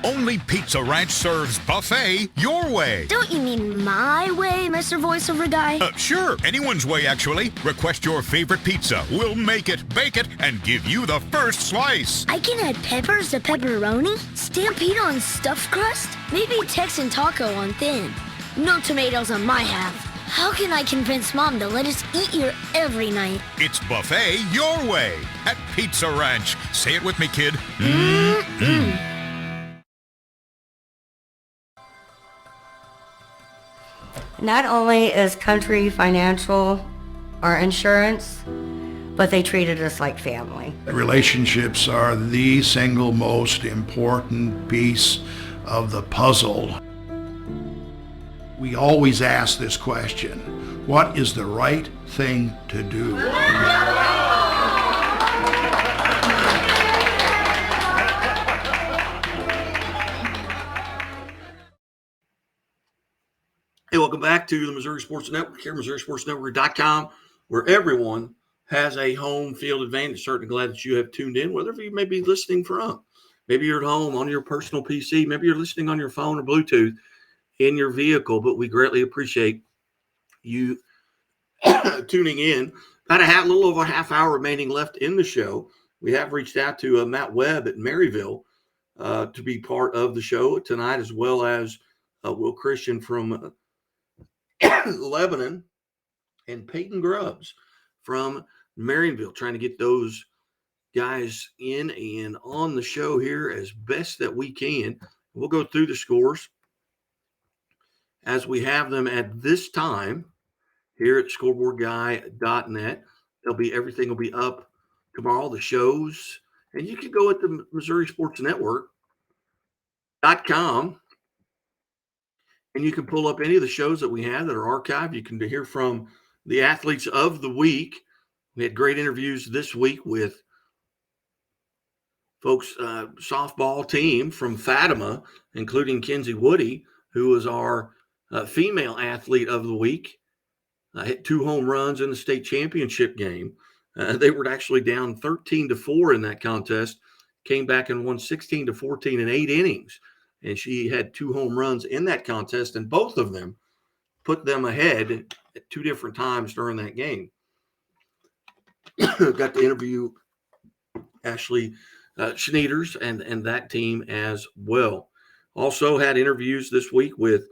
Only Pizza Ranch serves buffet your way. Don't you mean my way, Mr. Voiceover Guy? Sure, anyone's way, actually. Request your favorite pizza. We'll make it, bake it, and give you the first slice. I can add peppers to pepperoni, Stampede on stuffed crust, maybe Texan taco on thin. No tomatoes on my half. How can I convince Mom to let us eat here every night? It's buffet your way at Pizza Ranch. Say it with me, kid. Not only is Country Financial our insurance, but they treated us like family. Relationships are the single most important piece of the puzzle. We always ask this question: what is the right thing to do? Hey, welcome back to the Missouri Sports Network here, MissouriSportsNetwork.com, where everyone has a home field advantage. Certainly glad that you have tuned in, wherever you may be listening from. Maybe you're at home on your personal PC. Maybe you're listening on your phone or Bluetooth in your vehicle, but we greatly appreciate you tuning in. About a little over a half hour remaining left in the show. We have reached out to Matt Webb at Maryville to be part of the show tonight, as well as Will Christian from Lebanon, and Peyton Grubbs from Marionville, trying to get those guys in and on the show here as best that we can. We'll go through the scores as we have them at this time here at scoreboardguy.net. Everything will be up tomorrow, the shows, and you can go at the Missouri Sports Network.com and you can pull up any of the shows that we have that are archived. You can hear from the athletes of the week. We had great interviews this week with folks, softball team from Fatima, including Kenzie Woody, who was our female athlete of the week. Hit 2 home runs in the state championship game. They were actually down 13-4 in that contest, came back and won 16-14 in 8 innings. And she had 2 home runs in that contest, and both of them put them ahead at 2 different times during that game. Got to interview Ashley Schneiders and that team as well. Also had interviews this week with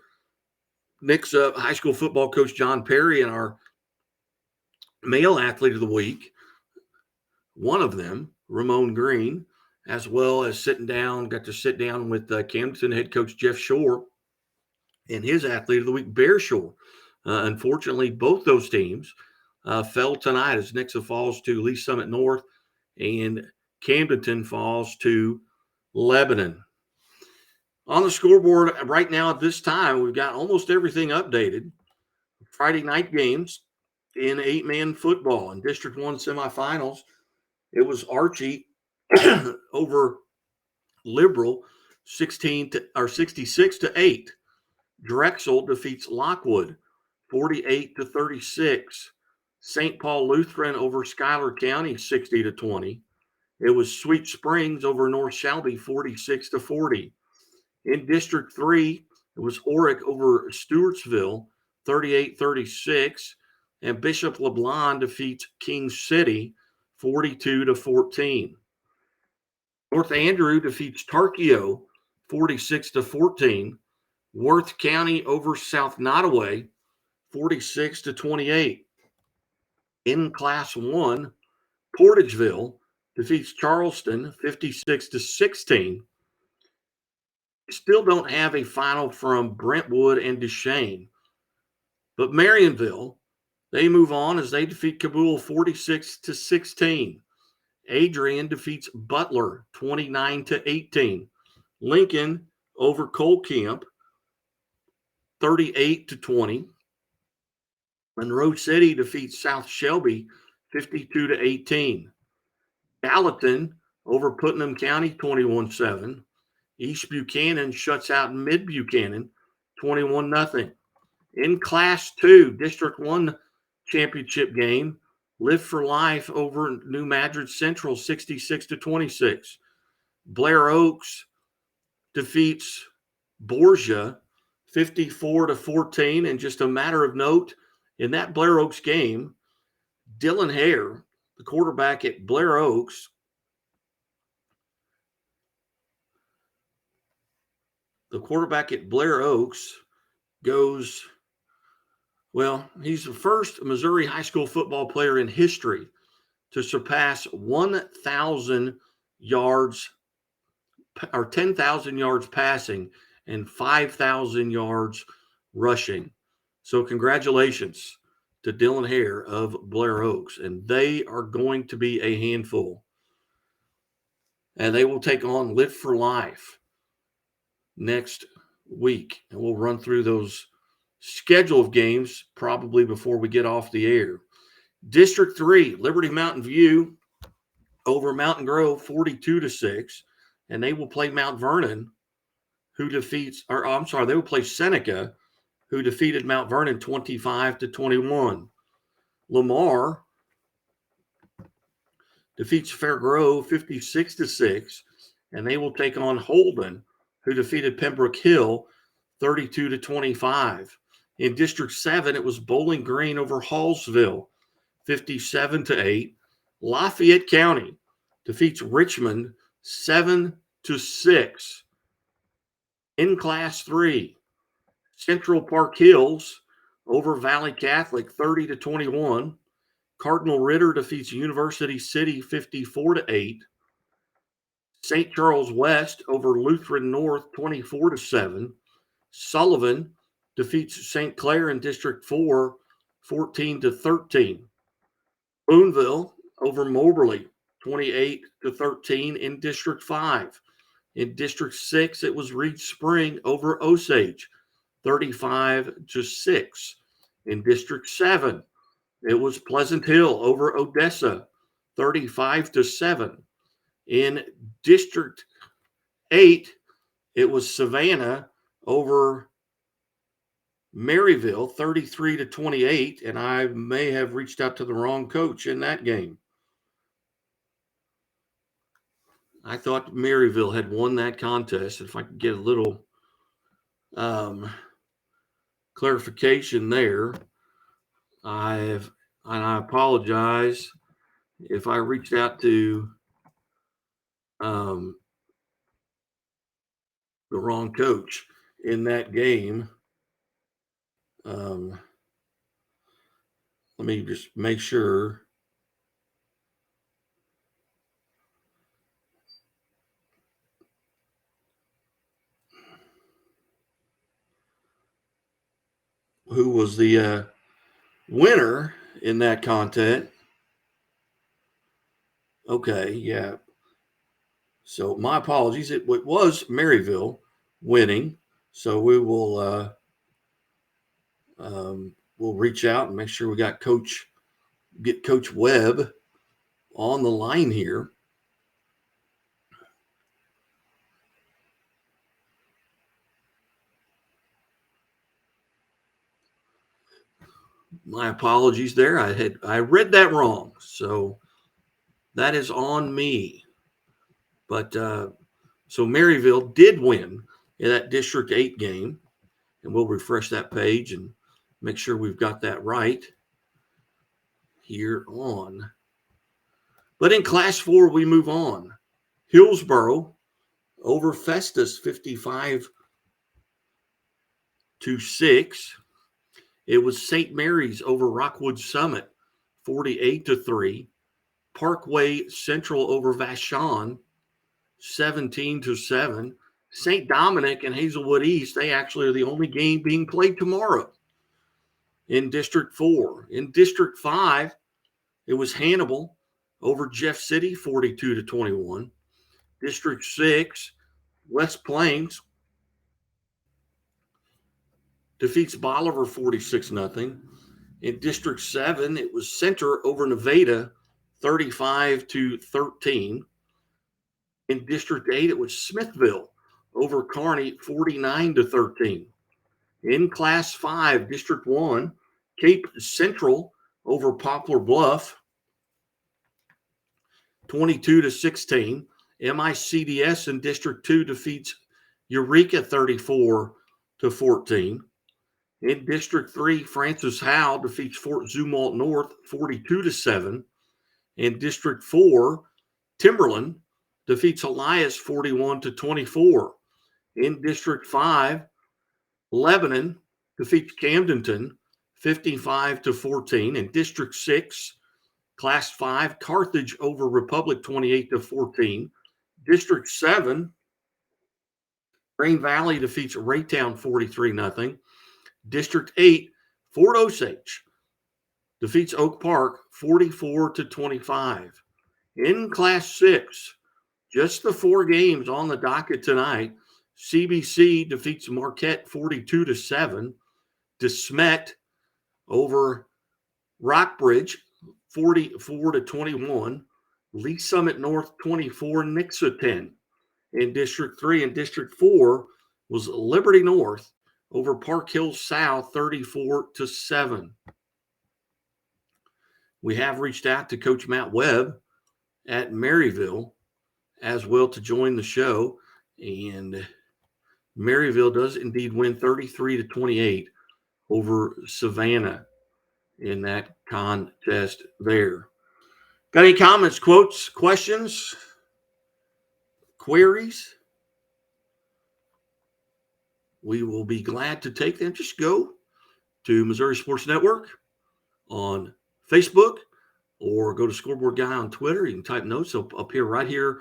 Nick's high school football coach, John Perry, and our male athlete of the week, one of them, Ramon Green, as well as got to sit down with Camden head coach Jeff Shore and his athlete of the week, Bear Shore. Unfortunately, both those teams fell tonight as Nixa falls to Lee Summit North and Camdenton falls to Lebanon. On the scoreboard right now at this time, we've got almost everything updated. Friday night games in 8-man football in District 1 semifinals. It was Archie over Liberal 66-8. Drexel defeats Lockwood 48-36. St. Paul Lutheran over Schuyler County 60-20. It was Sweet Springs over North Shelby 46-40. In District 3, it was Oric over Stewartsville 38-36. And Bishop LeBlanc defeats King City 42-14. North Andrew defeats Tarkio 46-14. Worth County over South Nottoway 46-28. In Class 1, Portageville defeats Charleston 56-16. Still don't have a final from Brentwood and Duchesne. But Marionville, they move on as they defeat Kabul 46-16. Adrian defeats Butler 29-18. Lincoln over Cole Camp 38-20. Monroe City defeats South Shelby 52-18. Gallatin over Putnam County 21-7. East Buchanan shuts out Mid Buchanan 21-0. In Class 2, District 1 championship game, Live for Life over New Madrid Central 66-26. Blair Oaks defeats Borgia 54-14. And just a matter of note, in that Blair Oaks game, Dylan Hare, the quarterback at Blair Oaks, goes, well, he's the first Missouri high school football player in history to surpass 1,000 yards or 10,000 yards passing and 5,000 yards rushing. So congratulations to Dylan Hare of Blair Oaks, and they are going to be a handful. And they will take on Live for Life next week, and we'll run through those schedule of games probably before we get off the air. District 3, Liberty Mountain View over Mountain Grove 42-6, and they will play Mount Vernon, they will play Seneca, who defeated Mount Vernon 25-21. Lamar defeats Fair Grove 56-6, and they will take on Holden, who defeated Pembroke Hill 32-25. In District 7, it was Bowling Green over Hallsville 57-8. Lafayette County defeats Richmond 7-6. In Class 3, Central Park Hills over Valley Catholic 30-21. Cardinal Ritter defeats University City 54-8. St. Charles West over Lutheran North 24-7. Sullivan defeats St. Clair in District 4 14-13. Boonville over Moberly 28-13 in District 5. In District 6, it was Reed Spring over Osage 35-6. In District 7, it was Pleasant Hill over Odessa 35-7. In District 8, it was Savannah over Maryville 33-28, and I may have reached out to the wrong coach in that game. I thought Maryville had won that contest. If I could get a little clarification there, I apologize if I reached out to the wrong coach in that game. Let me just make sure. Who was the winner in that contest? Okay, yeah. So my apologies. It was Maryville winning. So we will we'll reach out and make sure we got Coach Webb on the line here. My apologies there. I read that wrong. So that is on me. But so Maryville did win in that District 8 game. And we'll refresh that page and make sure we've got that right here on. But in Class 4, we move on. Hillsboro over Festus 55-6. It was St. Mary's over Rockwood Summit 48-3. Parkway Central over Vashon 17-7. St. Dominic and Hazelwood East, they actually are the only game being played tomorrow in District 4. In District 5, it was Hannibal over Jeff City 42-21. District 6, West Plains defeats Bolivar 46-0. In District 7, it was Center over Nevada 35-13. In District 8, it was Smithville over Kearney 49-13. In Class 5, District 1, Cape Central over Poplar Bluff 22-16. MICDS in District 2 defeats Eureka 34-14. In District 3, Francis Howe defeats Fort Zumwalt North 42-7. In District 4, Timberland defeats Elias 41-24. In District 5, Lebanon defeats Camdenton 55-14. In District 6, Class 5, Carthage over Republic 28-14. District 7, Green Valley defeats Raytown 43-0. District 8, Fort Osage defeats Oak Park 44-25. In Class 6, just the 4 games on the docket tonight, CBC defeats Marquette 42-7. DeSmet over Rockbridge, 44-21. Lee Summit North 24, Nixa 10. In District 3 and District 4 was Liberty North over Park Hill South 34-7. We have reached out to Coach Matt Webb at Maryville as well to join the show. And Maryville does indeed win 33-28 over Savannah in that contest there. Got any comments, quotes, questions, queries? We will be glad to take them. Just go to Missouri Sports Network on Facebook or go to Scoreboard Guy on Twitter. You can type notes up here, right here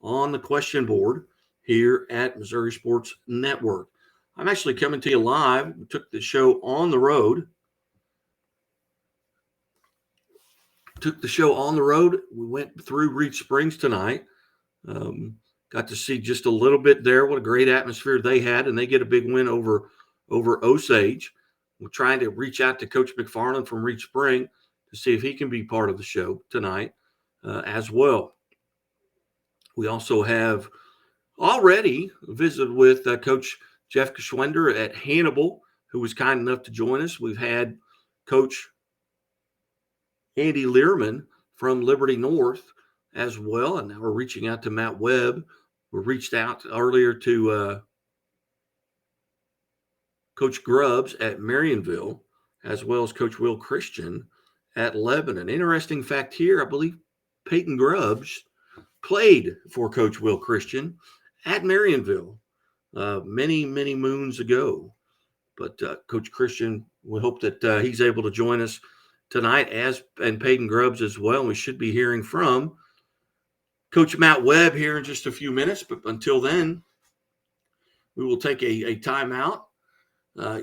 on the question board here at Missouri Sports Network. I'm actually coming to you live. We took the show on the road. We went through Reed Springs tonight. Got to see just a little bit there. What a great atmosphere they had, and they get a big win over Osage. We're trying to reach out to Coach McFarland from Reed Spring to see if he can be part of the show tonight as well. We also have already visited with Coach Jeff Geschwender at Hannibal, who was kind enough to join us. We've had Coach Andy Learman from Liberty North as well, and now we're reaching out to Matt Webb. We reached out earlier to Coach Grubbs at Marionville, as well as Coach Will Christian at Lebanon. Interesting fact here, I believe Peyton Grubbs played for Coach Will Christian at Marionville many, many moons ago. But Coach Christian, we hope that he's able to join us tonight, and Peyton Grubbs as well. We should be hearing from Coach Matt Webb here in just a few minutes. But until then, we will take a timeout.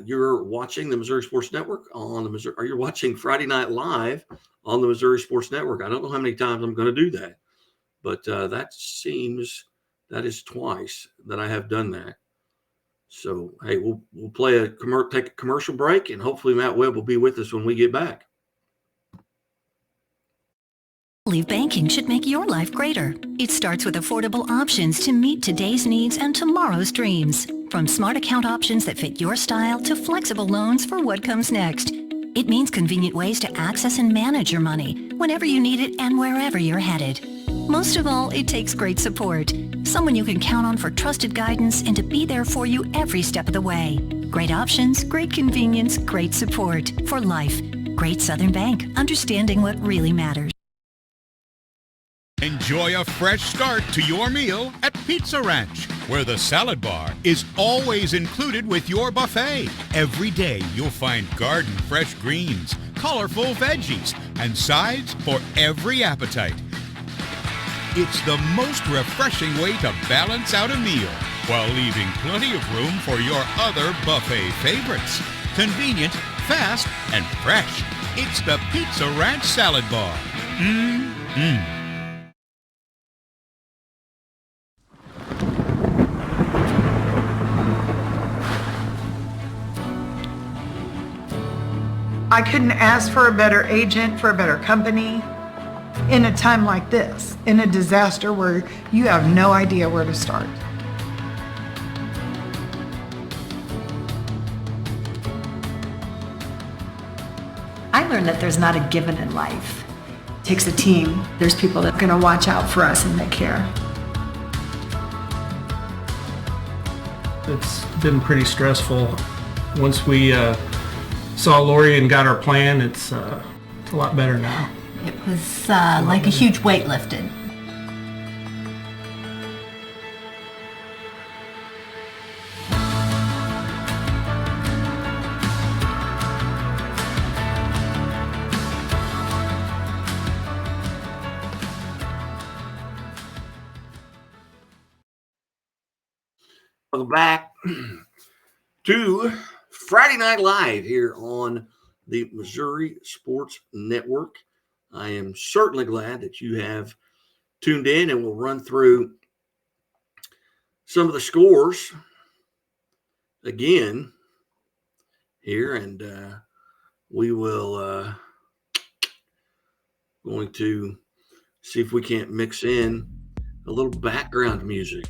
You're watching the Missouri Sports Network or you're watching Friday Night Live on the Missouri Sports Network. I don't know how many times I'm going to do that, but that is twice that I have done that. So, hey, we'll take a commercial break, and hopefully Matt Webb will be with us when we get back. Leave banking should make your life greater. It starts with affordable options to meet today's needs and tomorrow's dreams. From smart account options that fit your style to flexible loans for what comes next. It means convenient ways to access and manage your money whenever you need it and wherever you're headed. Most of all, it takes great support. Someone you can count on for trusted guidance and to be there for you every step of the way. Great options, great convenience, great support for life. Great Southern Bank, understanding what really matters. Enjoy a fresh start to your meal at Pizza Ranch, where the salad bar is always included with your buffet. Every day you'll find garden fresh greens, colorful veggies, and sides for every appetite. It's the most refreshing way to balance out a meal while leaving plenty of room for your other buffet favorites. Convenient, fast, and fresh. It's the Pizza Ranch Salad Bar. Mmm. I couldn't ask for a better agent, for a better company in a time like this, in a disaster where you have no idea where to start. I learned that there's not a given in life. It takes a team. There's people that are going to watch out for us and they care. It's been pretty stressful. Once we saw Lori and got our plan, it's a lot better now. It was like a huge weight lifted. Welcome back to Friday Night Live here on the Missouri Sports Network. I am certainly glad that you have tuned in, and we'll run through some of the scores again here, and we will going to see if we can't mix in a little background music.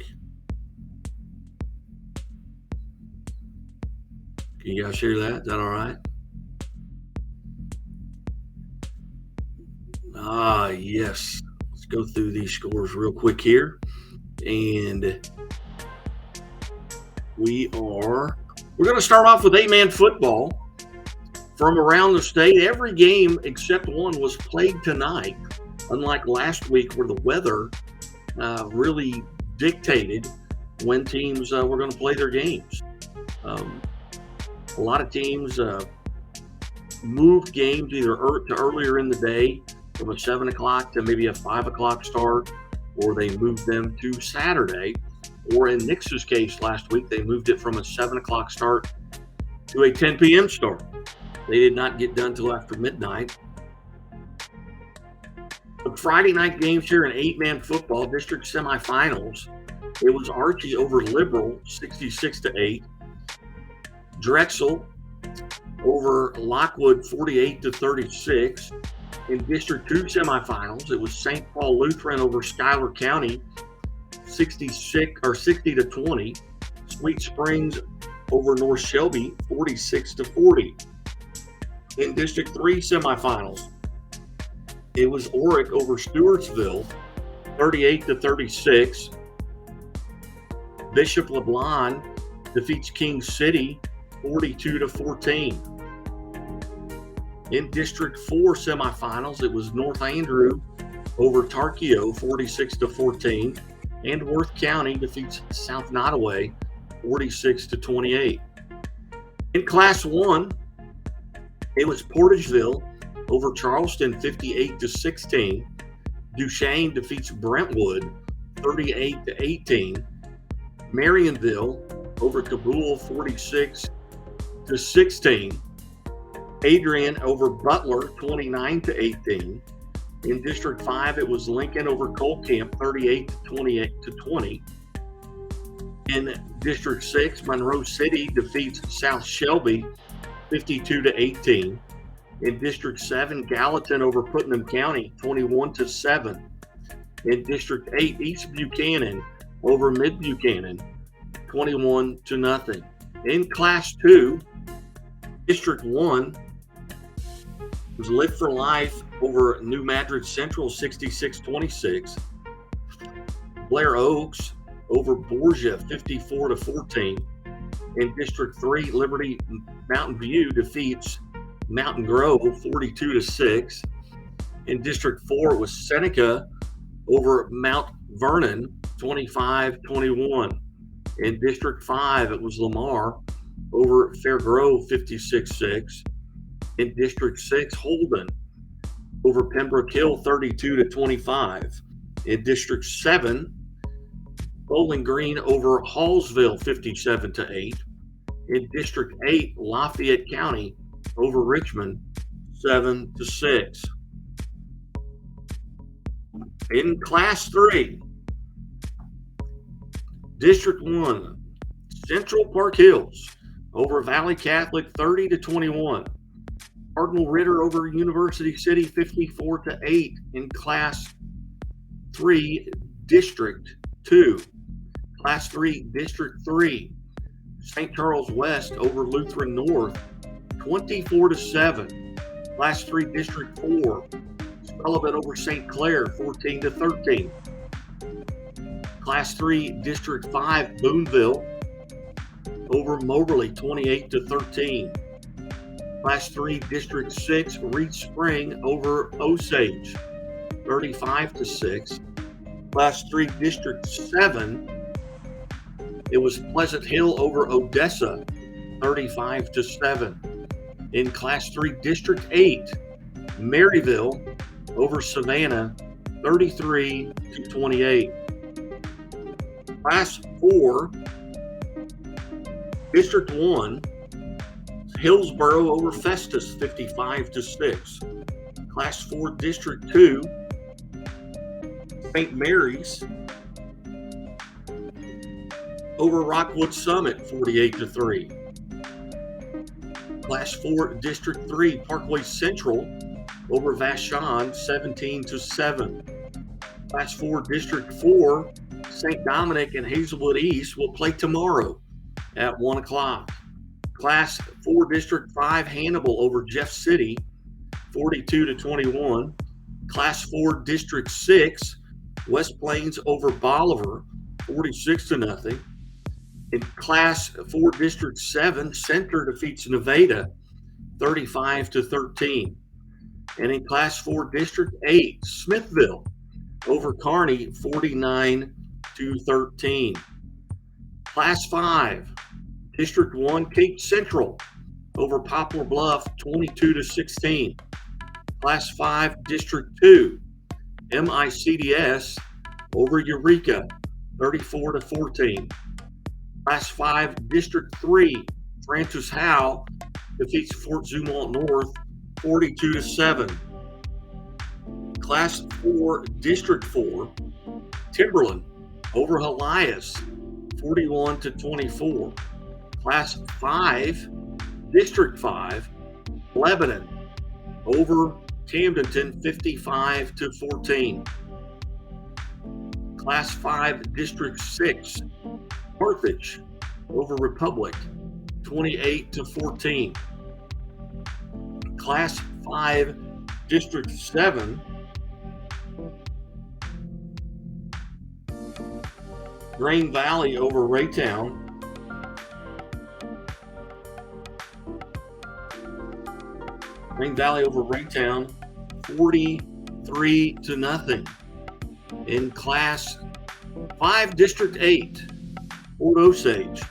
Can you guys hear that? Is that all right? Yes. Let's go through these scores real quick here. And we're going to start off with 8-man football from around the state. Every game except one was played tonight, unlike last week where the weather really dictated when teams were going to play their games. A lot of teams moved games either to earlier in the day, from a 7 o'clock to maybe a 5 o'clock start, or they moved them to Saturday. Or in Nix's case last week, they moved it from a 7 o'clock start to a 10 p.m. start. They did not get done till after midnight. The Friday night games here in 8-man football district semifinals, it was Archie over Liberal, 66-8. Drexel over Lockwood, 48-36. In District 2 semifinals, it was St. Paul Lutheran over Schuyler County, 60-20. Sweet Springs over North Shelby, 46-40. In District 3 semifinals, it was Oric over Stewartsville, 38-36. Bishop LeBlanc defeats King City, 42-14. In District 4 semifinals, it was North Andrew over Tarkio, 46-14. And Worth County defeats South Nottoway, 46-28. In Class 1, it was Portageville over Charleston, 58-16. Duchesne defeats Brentwood, 38-18. Marionville over Kabul, 46-16. Adrian over Butler, 29-18. In District 5, it was Lincoln over Colcamp, 38-20. In District 6, Monroe City defeats South Shelby, 52-18. In District 7, Gallatin over Putnam County, 21-7. In District 8, East Buchanan over Mid Buchanan, 21-0. In Class 2, District 1 was Live for Life over New Madrid Central, 66-26. Blair Oaks over Borgia, 54-14. In District 3, Liberty Mountain View defeats Mountain Grove, 42-6. In District 4, it was Seneca over Mount Vernon, 25-21. In District 5, it was Lamar over Fair Grove, 56-6. In District 6, Holden over Pembroke Hill, 32-25. In District 7, Bowling Green over Hallsville, 57-8. In District 8, Lafayette County over Richmond, 7-6. In Class 3, District 1, Central Park Hills over Valley Catholic, 30-21. Cardinal Ritter over University City, 54-8. In Class 3, District 2. Class 3, District 3. St. Charles West over Lutheran North, 24-7. Class 3, District 4. Sullivan over St. Clair, 14-13. Class 3, District 5, Boonville over Moberly, 28-13. Class 3, District 6, Reed Spring over Osage, 35-6. Class 3, District 7, it was Pleasant Hill over Odessa, 35-7. In Class 3, District 8, Maryville over Savannah, 33-28. Class 4, District 1, Hillsboro over Festus, 55-6. Class 4, District 2, St. Mary's over Rockwood Summit, 48-3. Class 4 District 3 Parkway Central over Vashon 17-7. Class 4 District 4 St. Dominic and Hazelwood East will play tomorrow at 1 o'clock. Class 4 District 5 Hannibal over Jeff City 42-21. Class 4 District 6 West Plains over Bolivar 46-0. In Class 4 District 7, Center defeats Nevada 35-13. And in Class 4 District 8, Smithville over Kearney 49-13. Class 5 District 1, Cape Central over Poplar Bluff 22-16. Class 5 District 2, MICDS over Eureka 34-14. Class 5 District 3, Francis Howe defeats Fort Zumwalt North 42-7. Class 4 District 4, Timberland over Helias 41-24. Class 5 District 5, Lebanon over Camdenton 55-14. Class 5 District 6, Carthage over Republic 28-14. Class 5 District 7, Grain Valley over Raytown 43-0. In Class 5 District 8, Fort Osage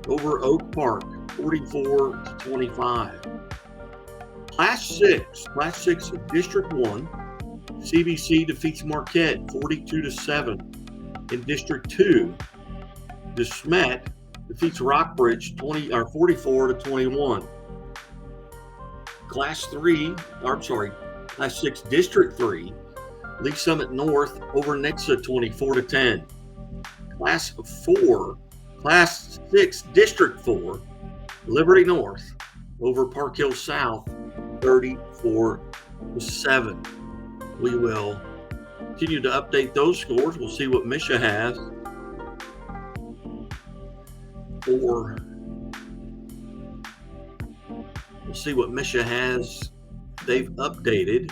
over Oak Park 44-25. Class 6 District 1, CBC defeats Marquette 42-7. In District 2, DeSmet defeats Rockbridge 44-21. Class 6 District 3, Lee Summit North over Nixa 24-10. Class 6 District 4, Liberty North over Park Hill South 34-7. We will continue to update those scores. We'll see what Misha has They've updated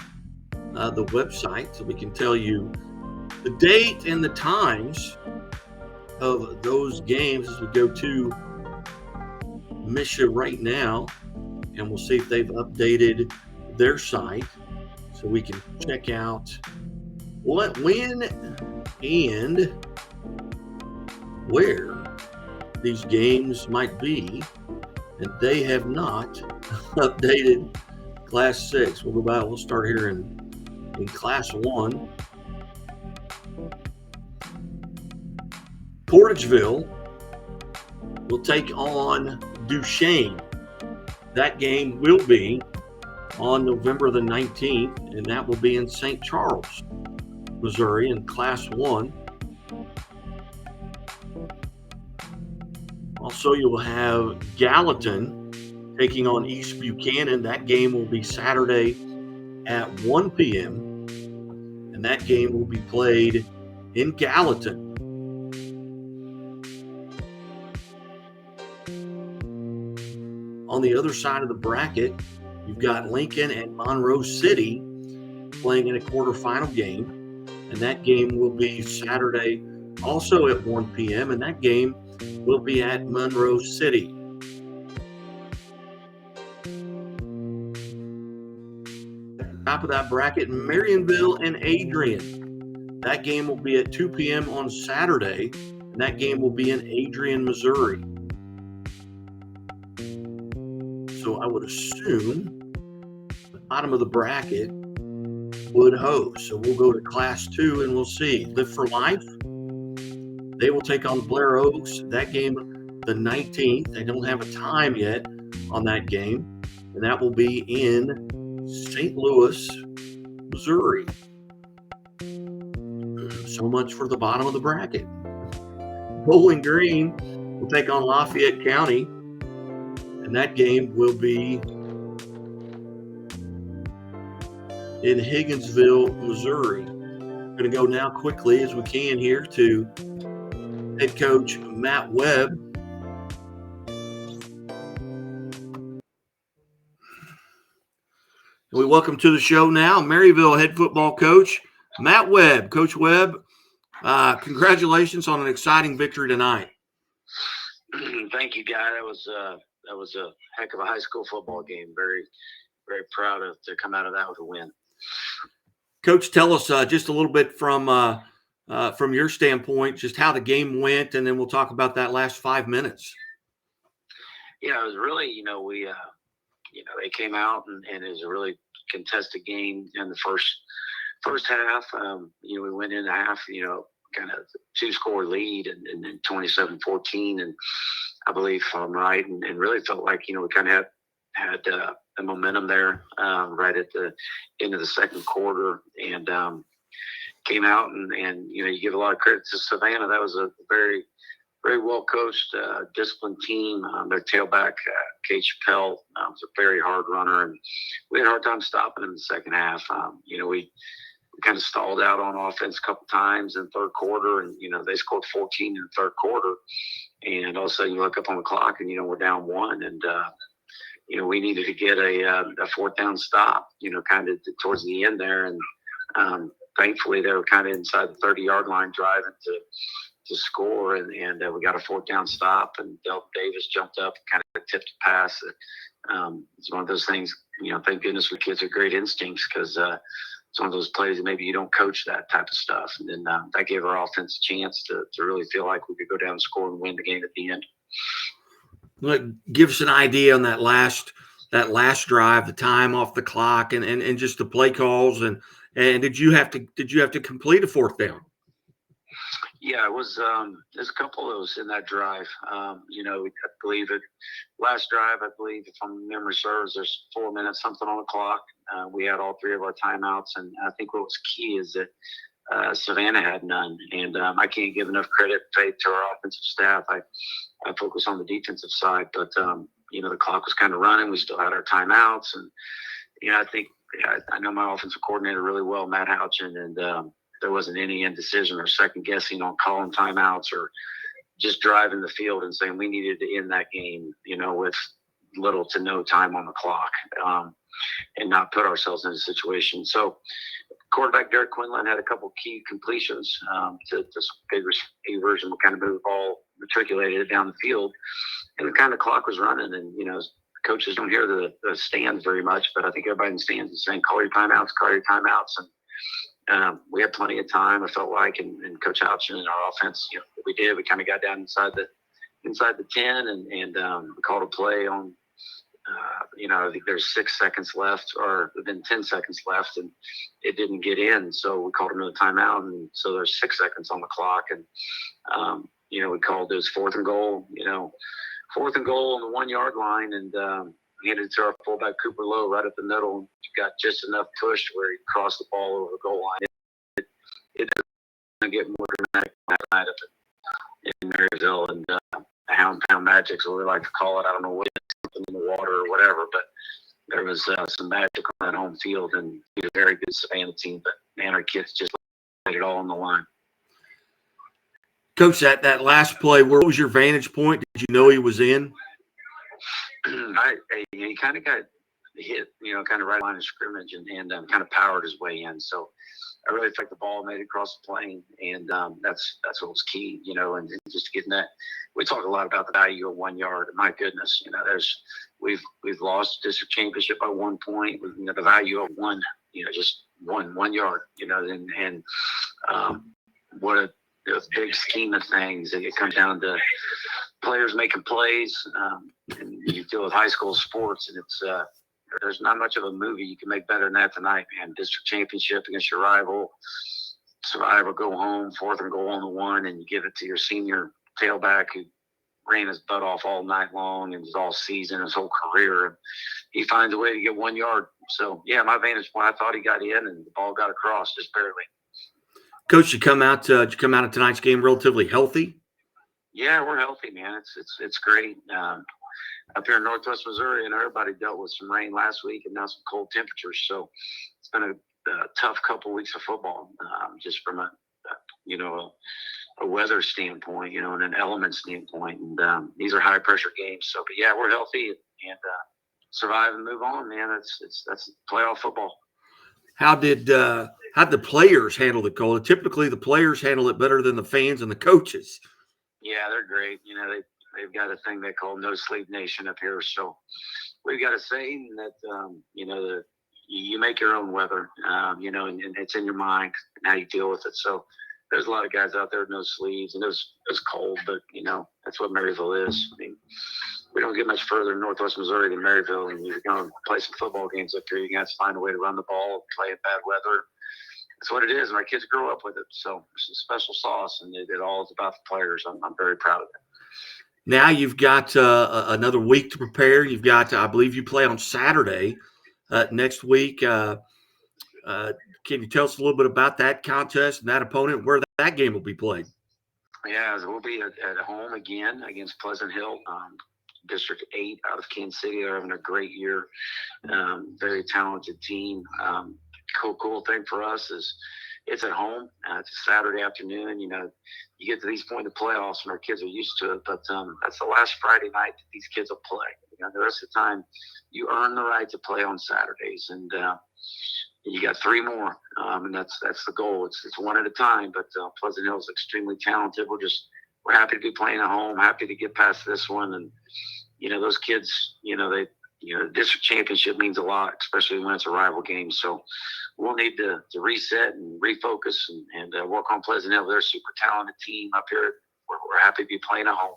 the website so we can tell you the date and the times of those games as we go to Misha right now, and we'll see if they've updated their site so we can check out when and where these games might be. And they have not updated Class 6. We'll go back. We'll start here in Class 1. Portageville will take on Duchesne. That game will be on November the 19th, and that will be in St. Charles, Missouri in Class 1. Also, you'll have Gallatin taking on East Buchanan. That game will be Saturday at 1 p.m. And that game will be played in Gallatin. On the other side of the bracket, you've got Lincoln and Monroe City playing in a quarterfinal game. And that game will be Saturday also at 1 p.m. And that game will be at Monroe City. Top of that bracket, Marionville and Adrian. That game will be at 2 p.m. on Saturday, and that game will be in Adrian, Missouri. So I would assume the bottom of the bracket would host. So we'll go to Class 2 and we'll see. Live for Life, they will take on Blair Oaks. That game, the 19th. They don't have a time yet on that game. And that will be in St. Louis, Missouri. So much for the bottom of the bracket. Bowling Green will take on Lafayette County. And that game will be in Higginsville, Missouri. We're going to go now quickly as we can here to head coach Matt Webb. And we welcome to the show now Maryville head football coach Matt Webb. Coach Webb, congratulations on an exciting victory tonight. Thank you, Guy. That was a heck of a high school football game. Very, very proud to come out of that with a win. Coach, tell us just a little bit from your standpoint, just how the game went, and then we'll talk about that last 5 minutes. Yeah, it was really, they came out and it was a really contested game in the first half. We went into half, kind of 2-score lead and then 27-14, and I believe if I'm right, and really felt like we kind of had the momentum there right at the end of the second quarter, and came out and you give a lot of credit to Savannah. That was a very, very well coached, disciplined team. Their tailback, Kate Chappelle, was a very hard runner, and we had a hard time stopping him in the second half. We kind of stalled out on offense a couple times in the third quarter, and they scored 14 in the third quarter, and all of a sudden you look up on the clock and we're down 1, and we needed to get a fourth down stop, kind of towards the end there, and thankfully they were kind of inside the 30-yard line driving to score, and we got a fourth down stop, and Delton Davis jumped up and kind of tipped a pass. It's one of those things, thank goodness the kids are great instincts, because it's one of those plays that maybe you don't coach that type of stuff. And then that gave our offense a chance to really feel like we could go down and score and win the game at the end. Give us an idea on that last drive, the time off the clock, and just the play calls, and did you have to complete a fourth down? Yeah, it was. There's a couple of those in that drive. I believe it. Last drive, I believe, if my memory serves, there's 4 minutes something on the clock. We had all 3 of our timeouts, and I think what was key is that Savannah had none. And I can't give enough credit to our offensive staff. I focus on the defensive side, but the clock was kind of running. We still had our timeouts, and I know my offensive coordinator really well, Matt Houchin, and there wasn't any indecision or second guessing on calling timeouts or just driving the field and saying we needed to end that game, with little to no time on the clock, and not put ourselves in a situation. So quarterback Derek Quinlan had a couple key completions to big receivers, and we kind of moved the ball, matriculated it down the field, and the kind of clock was running. And, coaches don't hear the stands very much, but I think everybody in the stands is saying, call your timeouts. And we had plenty of time, I felt like, and Coach Houchin and our offense, we did. We kind of got down inside the 10, and we called a play on, I think there's 6 seconds left, or within 10 seconds left, and it didn't get in. So we called another timeout, and so there's 6 seconds on the clock, and we called this fourth and goal on the 1 yard line, and handed it to our fullback Cooper Lowe right up the middle. Got just enough push where he crossed the ball over the goal line. It doesn't get more dramatic than that night up in Maryville, and hound pound magic, so we like to call it. I don't know what it is, something in the water or whatever, but there was some magic on that home field, and he was a very good Savannah team. But man, our kids just laid it all on the line. Coach, that last play, where was your vantage point? Did you know he was in? He kind of got hit, kind of right line of scrimmage, and kind of powered his way in. So I really think the ball made it across the plane, and that's what was key, and just getting that. We talk a lot about the value of 1 yard. My goodness, we've lost district championship by 1 point. The value of one, just one yard, and what a big scheme of things. It comes down to players making plays, and you deal with high school sports, and it's there's not much of a movie you can make better than that tonight, man. District championship against your rival, survive or go home, fourth and goal on the 1, and you give it to your senior tailback who ran his butt off all night long and was all season, his whole career. And he finds a way to get 1 yard. So, yeah, my vantage point, I thought he got in, and the ball got across just barely. Coach, did you come out of tonight's game relatively healthy? Yeah, we're healthy, man. It's great. up here in Northwest Missouri, and everybody dealt with some rain last week and now some cold temperatures. So it's been a tough couple weeks of football, just from a weather standpoint, and an element standpoint. And these are high pressure games. So, but yeah, we're healthy and survive and move on, man. That's playoff football. How did the players handle the cold? Typically, the players handle it better than the fans and the coaches. Yeah, they're great. They've got a thing they call No Sleep Nation up here. So we've got a saying that you make your own weather, and it's in your mind and how you deal with it. So there's a lot of guys out there with no sleeves, and it was cold, but that's what Maryville is. I mean, we don't get much further in Northwest Missouri than Maryville, and you're going to play some football games up here. You're going to have to find a way to run the ball, play in bad weather. That's what it is, and our kids grow up with it. So it's a special sauce, and it all is about the players. I'm very proud of it. Now you've got another week to prepare. You've got, I believe you play on Saturday next week. Can you tell us a little bit about that contest and that opponent, where that game will be played? Yeah, we'll be at home again against Pleasant Hill, District 8 out of Kansas City. They're having a great year. Very talented team. Cool thing for us is it's at home. It's a Saturday afternoon. You get to these points of playoffs and our kids are used to it, but that's the last Friday night that these kids will play. The rest of the time, you earn the right to play on Saturdays, and you got 3 more, and that's the goal. It's one at a time, but Pleasant Hill is extremely talented. We're happy to be playing at home, happy to get past this one, and those kids, the district championship means a lot, especially when it's a rival game. So we'll need to reset and refocus and work on Pleasant Hill. They're a super talented team up here. We're happy to be playing at home.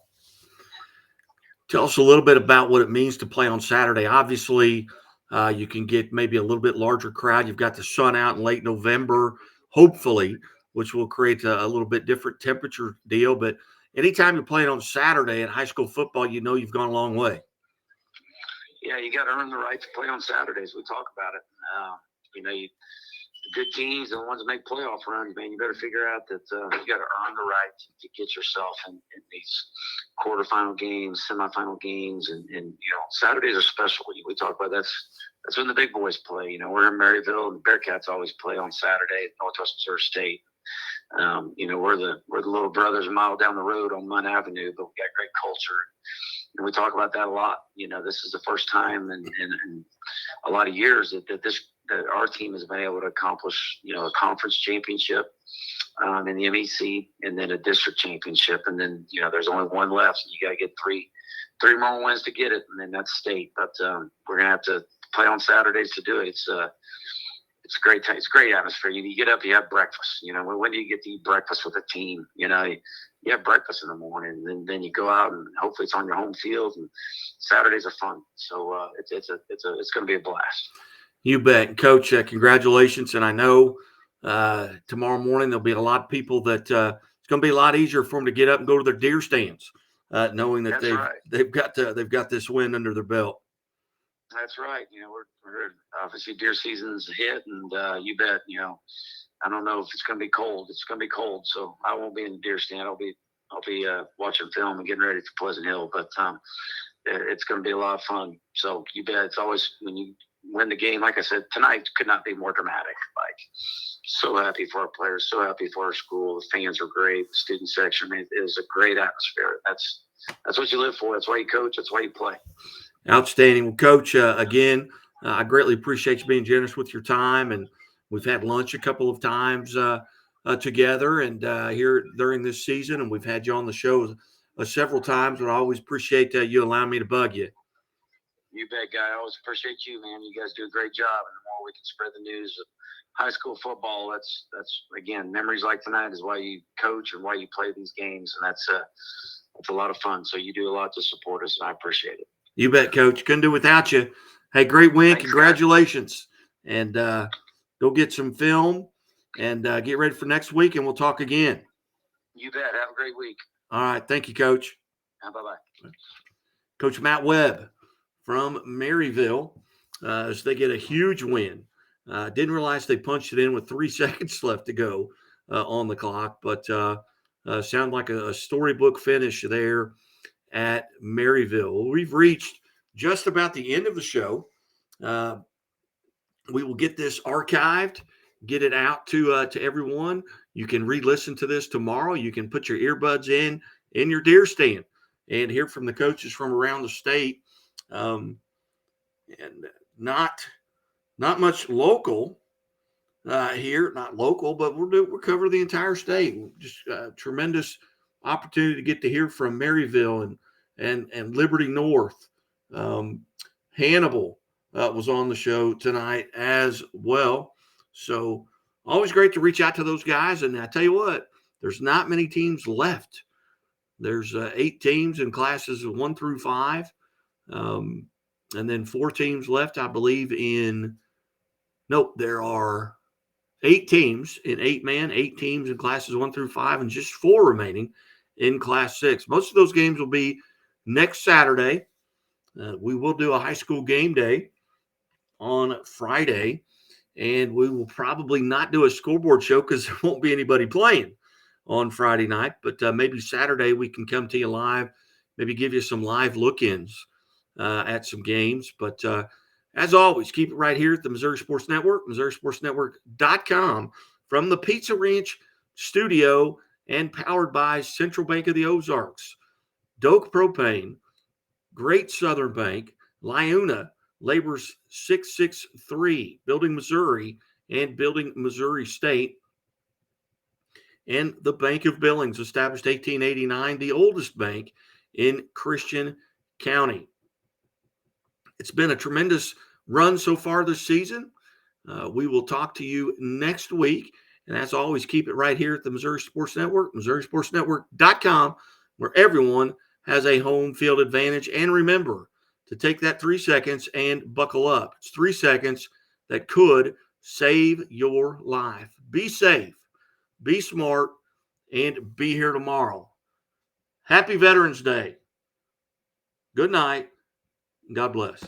Tell us a little bit about what it means to play on Saturday. Obviously, you can get maybe a little bit larger crowd. You've got the sun out in late November, hopefully, which will create a little bit different temperature deal. But anytime you're playing on Saturday in high school football, you've gone a long way. Yeah, you got to earn the right to play on Saturdays. We talk about it. The good teams and the ones that make playoff runs, man, you better figure out that you got to earn the right to get yourself in these quarterfinal games, semifinal games, and Saturdays are special. We talk about that's when the big boys play. We're in Maryville, and the Bearcats always play on Saturday at Northwest Missouri State. We're the little brothers a mile down the road on Munn Avenue, but we got great culture. And we talk about that a lot. This is the first time in a lot of years that our team has been able to accomplish, a conference championship in the MEC, and then a district championship. And then, there's only one left. You got to get three more wins to get it, and then that's state. But we're going to have to play on Saturdays to do it. It's a great time. It's a great atmosphere. You get up, you have breakfast. When do you get to eat breakfast with a team? You have breakfast in the morning, and then you go out, and hopefully it's on your home field. And Saturdays are fun, so it's going to be a blast. You bet, Coach. Congratulations, and I know tomorrow morning there'll be a lot of people that it's going to be a lot easier for them to get up and go to their deer stands, knowing that they've got this win under their belt. That's right. We're obviously deer season's hit, and you bet. I don't know if it's going to be cold. It's going to be cold, so I won't be in the deer stand. I'll be watching film and getting ready for Pleasant Hill. But it's going to be a lot of fun. So you bet. It's always when you win the game. Like I said, tonight could not be more dramatic. Like, so happy for our players. So happy for our school. The fans are great. The student section. I mean, it is a great atmosphere. That's what you live for. That's why you coach. That's why you play. Outstanding. Well, Coach, again, I greatly appreciate you being generous with your time, and we've had lunch a couple of times together and here during this season, and we've had you on the show several times, but I always appreciate you allowing me to bug you. You bet, Guy. I always appreciate you, man. You guys do a great job, and the more we can spread the news of high school football, that's again, memories like tonight is why you coach and why you play these games, and that's a lot of fun. So you do a lot to support us, and I appreciate it. You bet, Coach. Couldn't do it without you. Hey, great win. Thanks, congratulations. Guys. And go get some film and get ready for next week, and we'll talk again. You bet. Have a great week. All right. Thank you, Coach. Bye-bye. Coach Matt Webb from Maryville as they get a huge win. Didn't realize they punched it in with 3 seconds left to go on the clock, but sound like a storybook finish there at Maryville. Well, we've reached just about the end of the show. We will get this archived, get it out to everyone. You can re-listen to this tomorrow. You can put your earbuds in your deer stand and hear from the coaches from around the state. And not much local here, not local, but we'll cover the entire state. Just tremendous opportunity to get to hear from Maryville and Liberty North. Hannibal was on the show tonight as well. So always great to reach out to those guys. And I tell you what, there's not many teams left. There's 8 teams in classes of 1 through 5. And then 4 teams left, I believe, there are 8 teams in 8-man, 8 teams in classes 1 through 5, and just 4 remaining in class 6. Most of those games will be next Saturday. We will do a high school game day on Friday, and we will probably not do a scoreboard show because there won't be anybody playing on Friday night, but maybe Saturday we can come to you live, maybe give you some live look-ins at some games. But as always, keep it right here at the Missouri Sports Network, MissouriSportsNetwork.com, from the Pizza Ranch studio and powered by Central Bank of the Ozarks, Doak Propane, Great Southern Bank, Liuna, Labor's 663, Building Missouri, and Building Missouri State, and the Bank of Billings, established 1889, the oldest bank in Christian County. It's been a tremendous run so far this season. We will talk to you next week. And as always, keep it right here at the Missouri Sports Network, MissouriSportsNetwork.com, where everyone has a home field advantage. And remember to take that 3 seconds and buckle up. It's 3 seconds that could save your life. Be safe, be smart, and be here tomorrow. Happy Veterans Day. Good night. God bless.